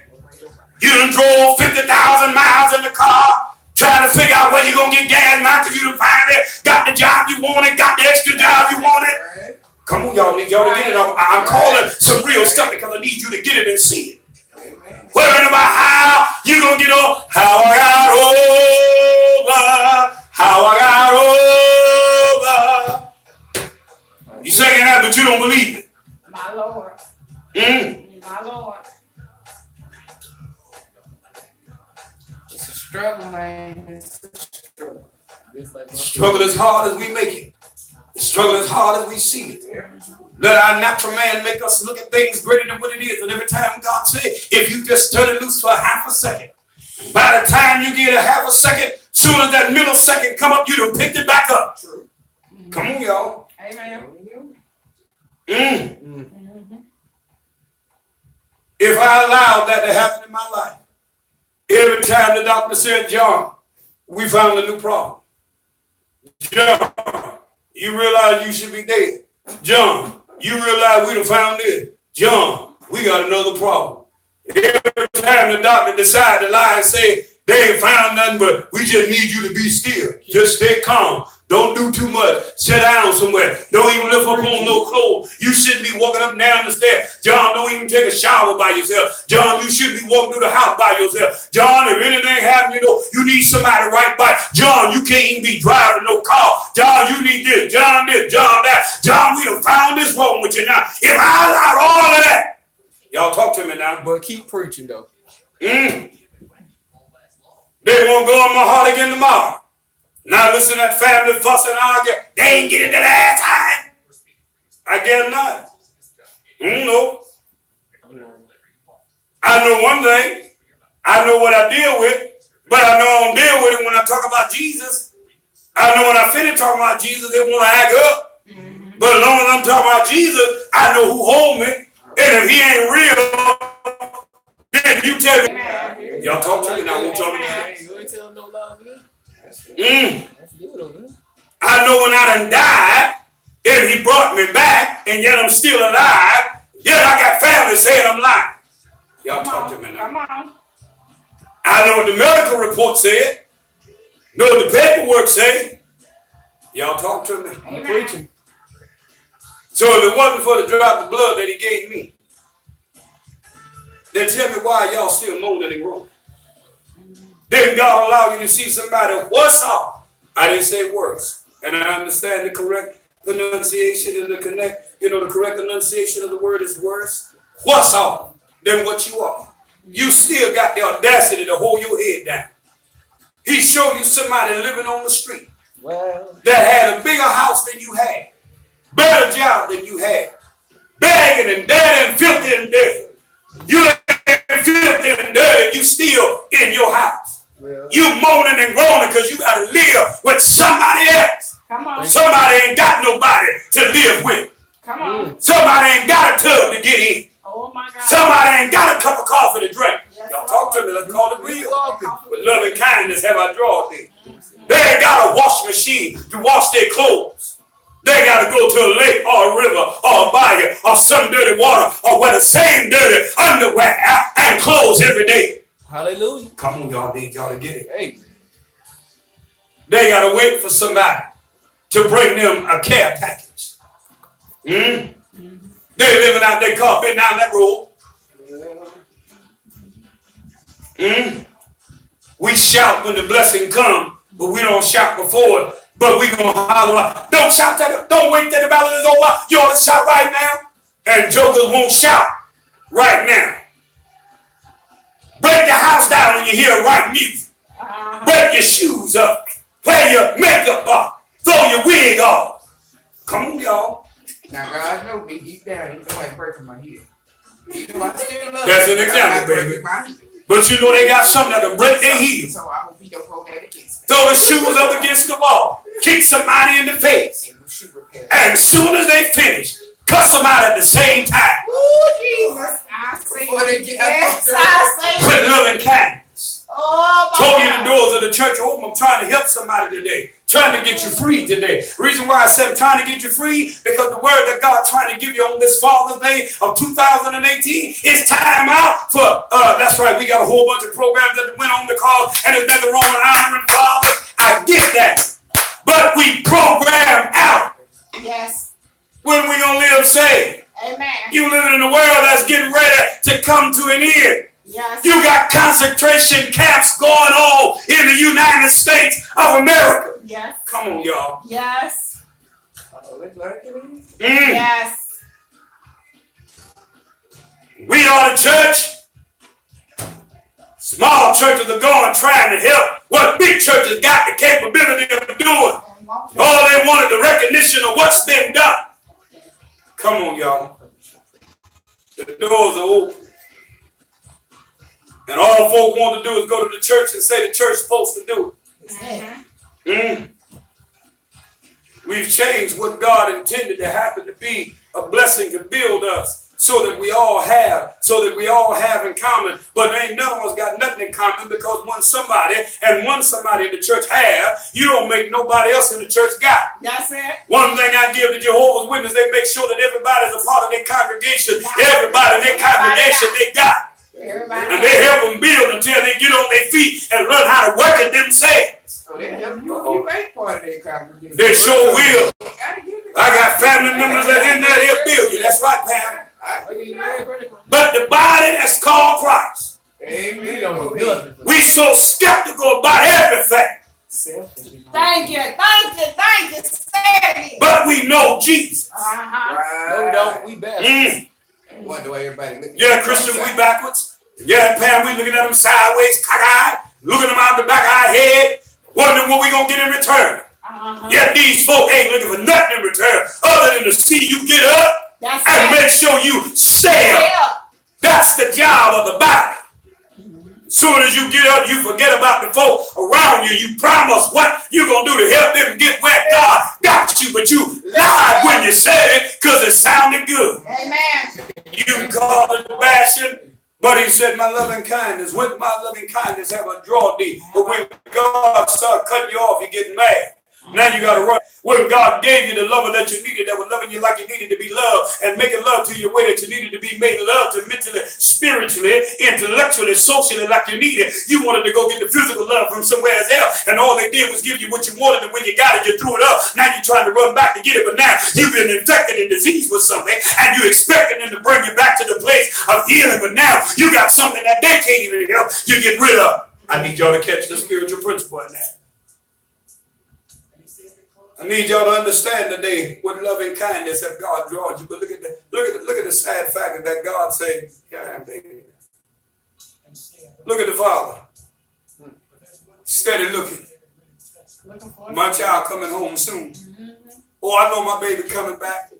You done drove 50,000 miles in the car, trying to figure out where you're going to get gas now because you done finally got the job you wanted, got the extra job you wanted. Come on, y'all need y'all to get it. I'm calling some real stuff because I need you to get it and see it. Worrying about how you going to get over, how I got over. You saying that, but you don't believe it. My Lord. My Lord. Struggle, man. It's a struggle. Struggle as hard as we make it. The struggle as hard as we see it. Let our natural man make us look at things greater than what it is. And every time God said, if you just turn it loose for a half a second, by the time you get a half a second, soon as that middle second come up, you done picked it back up. Come on, y'all. Amen. If I allowed that to happen in my life, every time the doctor said, John, we found a new problem. John, you realize you should be dead. John, you realize we done found this. John, we got another problem. Every time the doctor decided to lie and say, they ain't found nothing, but we just need you to be still. Just stay calm. Don't do too much. Sit down somewhere. Don't even lift up on no clothes. You shouldn't be walking up and down the stairs. John, don't even take a shower by yourself. John, you shouldn't be walking through the house by yourself. John, if anything happens, you need somebody right by. John, you can't even be driving no car. John, you need this. John, that. John, we done found this wrong with you now. If I allowed all of that, y'all talk to me now. But keep preaching, though. They won't go on my heart again tomorrow. Now listen to that family fussing and arguing. They ain't getting the last time. I guess not. No. I know one thing. I know what I deal with, but I know I don't deal with it when I talk about Jesus. I know when I finish talking about Jesus, they want to act up. But as long as I'm talking about Jesus, I know who hold me. And if he ain't real, then you tell me. Y'all talk to me now. Won't tell me that. You ain't telling no love, man. I know when I done died, and he brought me back, and yet I'm still alive, yet I got family saying I'm lying. Y'all talk to me now. Come on. I know what the medical report said, know what the paperwork said. Y'all talk to me. I'm preaching. So if it wasn't for the drop of blood that he gave me, then tell me why y'all still moaning and groaning. Didn't God allow you to see somebody worse off? I didn't say worse. And I understand the correct pronunciation and the correct enunciation of the word is worse. Worse off than what you are. You still got the audacity to hold your head down. He showed you somebody living on the street that had a bigger house than you had, better job than you had, begging and dirty and filthy and dirty. You ain't filthy and dirty, you still in your house. You moaning and groaning because you got to live with somebody else. Come on. Somebody ain't got nobody to live with. Come on. Somebody ain't got a tub to get in. Oh my God. Somebody ain't got a cup of coffee to drink. Yes, Y'all talk to me, let's call it real. Lord. With loving kindness have I drawn thee. They ain't got a wash machine to wash their clothes. They got to go to a lake or a river or a bayou or some dirty water or wear the same dirty underwear and clothes every day. Hallelujah. Come on, y'all need y'all to get it. Hey. They gotta wait for somebody to bring them a care package. They living out their car, been down that road. We shout when the blessing comes, but we don't shout before it. But we gonna holler out. Don't shout that. Don't wait till the battle is over. You ought to shout right now. And jokers won't shout right now. Break the house down when you hear right music. Break your shoes up. Play your makeup off. Throw your wig off. Come on, y'all. Now God know me deep down, he know I ain't breaking my head. You know, I still love That's him, an but example, I'm not baby. breaking my head. But you know they got something that'll break their heels. So I hope he don't hold that against me. Throw the shoes up against the wall. Kick somebody in the face. And the shoe repair. And as soon as they finish, cuss them out at the same time. Ooh, Jesus. I see. Before they get Yes, up, I see. With love and kindness. Oh, my Told you the God. doors of the church are open. I'm trying to help somebody today. Trying to get you free today. Reason why I said I'm trying to get you free, because the word that God's trying to give you on this Father's Day of 2018 is time out for, that's right, we got a whole bunch of programs that went on the call, and there's nothing wrong with honoring Father. I get that. But we program out Yes. when we gonna live saved. Amen. You living in a world that's getting ready to come to an end. Yes. You got concentration camps going on in the United States of America. Yes. Come on, y'all. Yes. Yes. Yes. We are the church. Small churches are going trying to help what big churches got the capability of doing. All they wanted the recognition of what's been done. Come on, y'all. The doors are open. And all folk want to do is go to the church and say the church is supposed to do it. We've changed what God intended to happen to be a blessing to build us so that we all have in common. But ain't none of us got nothing in common, because one somebody in the church have, you don't make nobody else in the church got. That's it. One thing I give to Jehovah's Witnesses, they make sure that everybody's a part of their congregation. Everybody in their congregation they got. Everybody. And they help them build until they get on their feet and learn how to work it themselves. So they help you ain't part of their congregation. They sure will. I got family members that in there, they'll build you. That's right, Pam. But the body that's called Christ, Amen. we so skeptical about everything. Thank you. Steady. But we know Jesus. No, we don't. We bad. Wonder why everybody looking. Yeah, Christian, we backwards. Yeah, Pam, we looking at them sideways, cockeyed, looking them out the back of our head, wondering what we gonna get in return. Yet these folk ain't looking for nothing in return other than to see you get up and make sure you stay up. That's the job of the body. Soon as you get up, you forget about the folk around you. You promise what you gonna do to help them get where God got you, but you lied when you said it because it sounded good. Amen. You can call it bashing, but he said, my loving kindness, with my loving kindness have I drawn thee. But when God starts cutting you off, you get mad. Now you got to run. When God gave you the lover that you needed, that was loving you like you needed to be loved, and making love to you the way that you needed to be made love to, mentally, spiritually, intellectually, socially, like you needed. You wanted to go get the physical love from somewhere else, and all they did was give you what you wanted, and when you got it, you threw it up. Now you're trying to run back to get it, but now you've been infected and diseased with something, and you're expecting them to bring you back to the place of healing, but now you got something that they can't even help you get rid of. I need y'all to catch the spiritual principle in that. I need y'all to understand today what loving kindness have God drawn you. But look at the sad fact that God said, yeah, baby. Look at the Father. Steady looking. My child coming home soon. Oh, I know my baby coming back.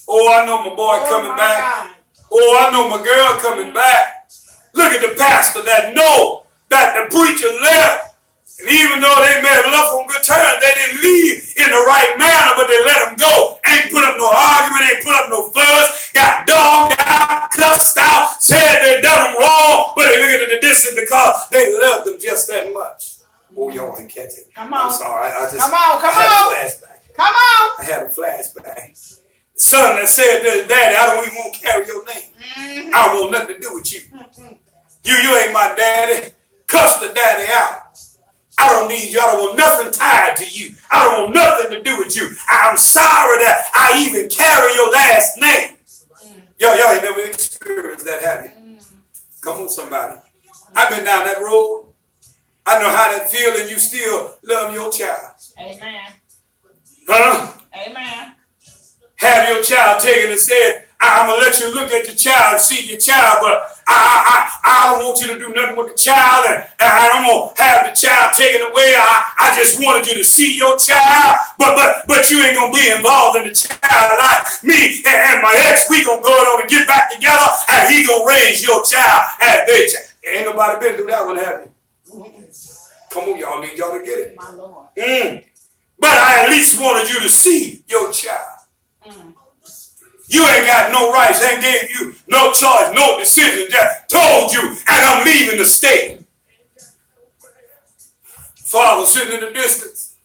Oh, I know my boy coming back. Oh, I know my girl coming back. Look at the pastor that know that the preacher left. And even though they may have left on good terms, they didn't leave in the right manner, but they let them go. Ain't put up no argument, ain't put up no fuss, got dogged out, cussed out, said they done them wrong, but they look at the distance because they loved them just that much. Oh, y'all can catch it. Come on. I'm sorry. I just Come on. had a flashback. Come on. I had a flashback. The son that said to his daddy, I don't even want to carry your name. I don't want nothing to do with you. You ain't my daddy. Cuss the daddy out. I don't need you. I don't want nothing tied to you. I don't want nothing to do with you. I'm sorry that I even carry your last name. Y'all ain't never experienced that, have you? Come on, somebody. I've been down that road. I know how that feels, and you still love your child. Amen. Huh? Amen. Have your child taken and said, I'm going to let you look at your child and see your child, but I don't want you to do nothing with the child, and I'm going to have the child taken away. I just wanted you to see your child, but you ain't going to be involved in the child. Like me and my ex, we going to go on and get back together, and he going to raise your child as their child. Ain't nobody been through that one, have you? Come on, y'all need y'all to get it. My Lord. But I at least wanted you to see your child. You ain't got no rights. They gave you no choice, no decision. Just told you, and I'm leaving the state. Father sitting in the distance.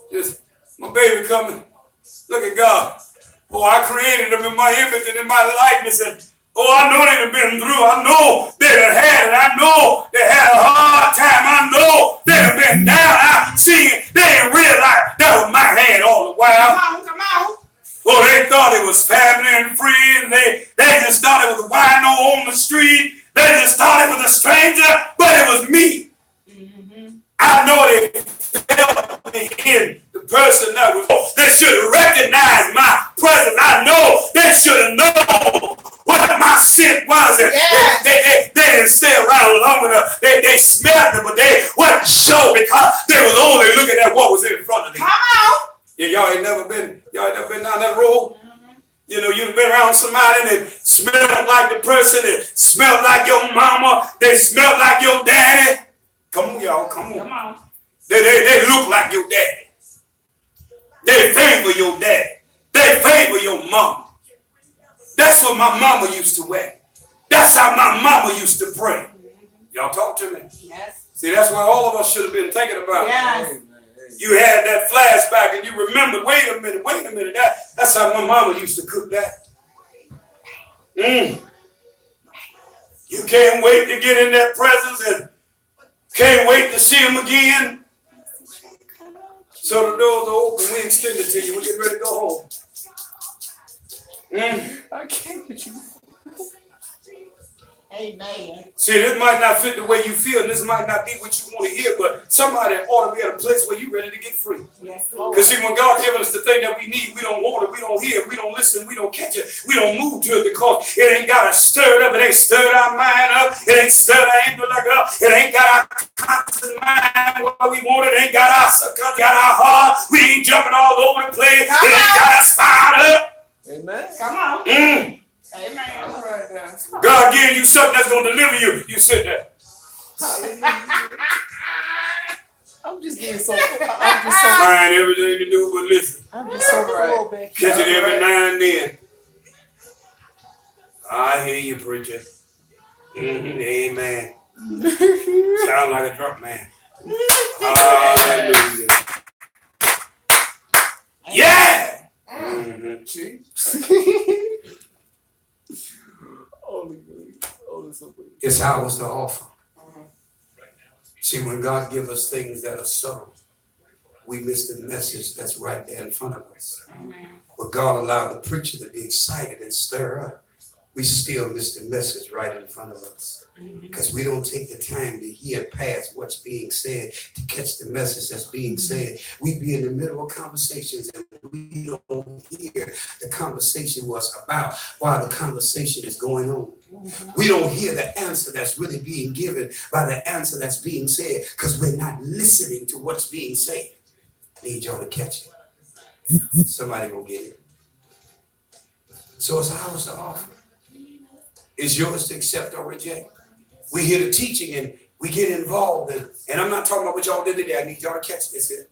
Just my baby coming. Look at God. Oh, I created them in my image and in my likeness. And I know they've been through. I know they've had it. I know they had a hard time. I know they've been down. I see it. They didn't realize that was my hand all the while. Come on. Well, they thought it was family and friends. They just thought it was a wino on the street. They just thought it was a stranger, but it was me. I know they felt me in the person that was. They should have recognized my presence. I know they should have known what my scent was. They didn't stay around long enough. They smelled it, but they wasn't sure because they was only looking at what was in front of them. Come on. Yeah, y'all ain't never been down that road. You know, you've been around somebody and they smelled like the person, they smelled like your mama, they smelled like your daddy. Come on, y'all, come on. They look like your daddy. They favor your daddy. They favor your mama. That's what my mama used to wear. That's how my mama used to pray. Y'all talk to me. Yes. See, that's what all of us should have been thinking about. Yes. You had that flashback and you remembered, wait a minute, that's how my mama used to cook that. You can't wait to get in that presence and can't wait to see him again. So the doors are open, we extend it to you, we're getting ready to go home. I can't get you. Amen. See, this might not fit the way you feel, and this might not be what you want to hear, but somebody ought to be at a place where you're ready to get free. Yes, Lord. Because see, when God gives us the thing that we need, we don't want it, we don't hear it, we don't listen, we don't catch it, we don't move to it because it ain't got us stirred up, it ain't stirred our mind up, it ain't stirred our intellect up, it ain't got our constant mind what we want, it ain't got our heart, we ain't jumping all over the place, it ain't got us fired up. Amen. Come on. Amen. All right now. God giving you something that's going to deliver you, you sit there. I'm just getting so. I'm just so. Find everything to do but listen. I'm just so full back. Catch it every now and then. I hear you, preacher. Amen. Sound like a drunk man. Hallelujah. Yeah. It's ours to offer. See, when God gives us things that are subtle, we miss the message that's right there in front of us. But God allowed the preacher to be excited and stir up. We still miss the message right in front of us. Because we don't take the time to hear past what's being said, to catch the message that's being said. We be in the middle of conversations and we don't hear the conversation was about while the conversation is going on. We don't hear the answer that's really being given by the answer that's being said because we're not listening to what's being said. I need y'all to catch it. Somebody gonna get it. So it's ours to offer. It's yours to accept or reject. We hear the teaching and we get involved. And I'm not talking about what y'all did today. I need y'all to catch this here.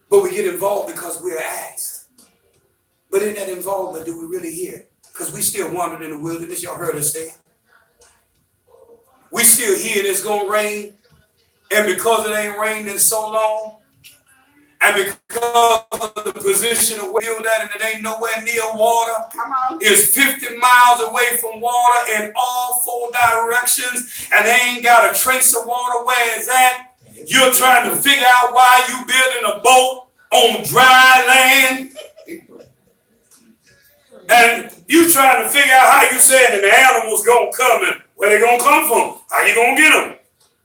But we get involved because we're asked. But in that involvement, do we really hear? Because we still wandered in the wilderness. Y'all heard us say. We still hear it's going to rain. And because it ain't rained in so long, and because of the position of where that and it ain't nowhere near water, Come on. it's 50 miles away from water and all 4 directions and they ain't got a trace of water where it's at. You're trying to figure out why you building a boat on dry land. And you trying to figure out how you saying that the animals gonna come and where they gonna come from. How you gonna get them?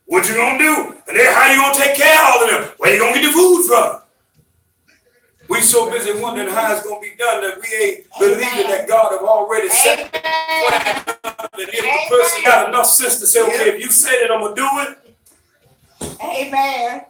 What you gonna do? And then how you gonna take care of all of them? Where you gonna get the food from? We so busy wondering how it's gonna be done that we ain't believing that God have already said it. That if the person got enough sense to say, okay, if you said it, I'm gonna do it. Amen.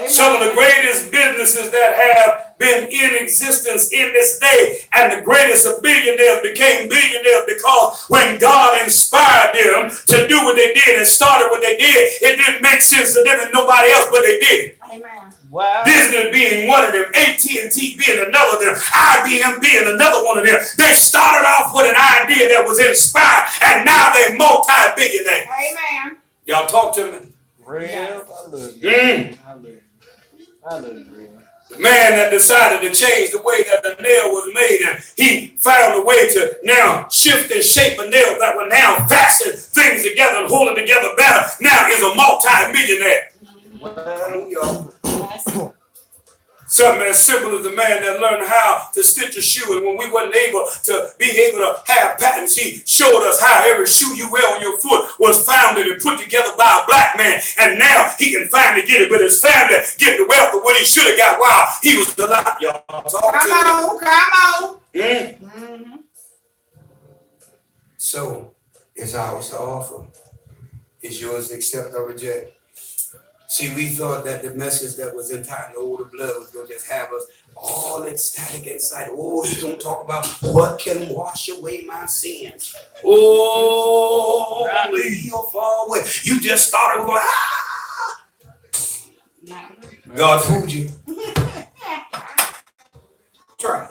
Some of the greatest businesses that have been in existence in this day, and the greatest of billionaires became billionaires because when God inspired them to do what they did and started what they did, it didn't make sense to them and nobody else, but they did it. Amen. Wow. Disney being one of them, AT&T being another of them, IBM being another one of them. They started off with an idea that was inspired, and now they're multi-billionaires. Amen. Y'all talk to me. Real. I love you. I love you, real. The man that decided to change the way that the nail was made, and he found a way to now shift and shape a nail that will now fasten things together and hold it together better, now is a multi-millionaire. Something as simple as the man that learned how to stitch a shoe, and when we wasn't able to have patents, he showed us how every shoe you wear on your foot was founded and put together by a black man, and now he can finally get it, but his family get the wealth of what he should have got while he was alive. Y'all Come on. Mm. So it's ours to offer. It's yours to accept or reject. See, we thought that the message that was entitled Older Blood was going to just have us all ecstatic inside. Oh, he's going to talk about what can wash away my sins. Oh, he'll fall away. You just started going, ah! God fooled you. Try.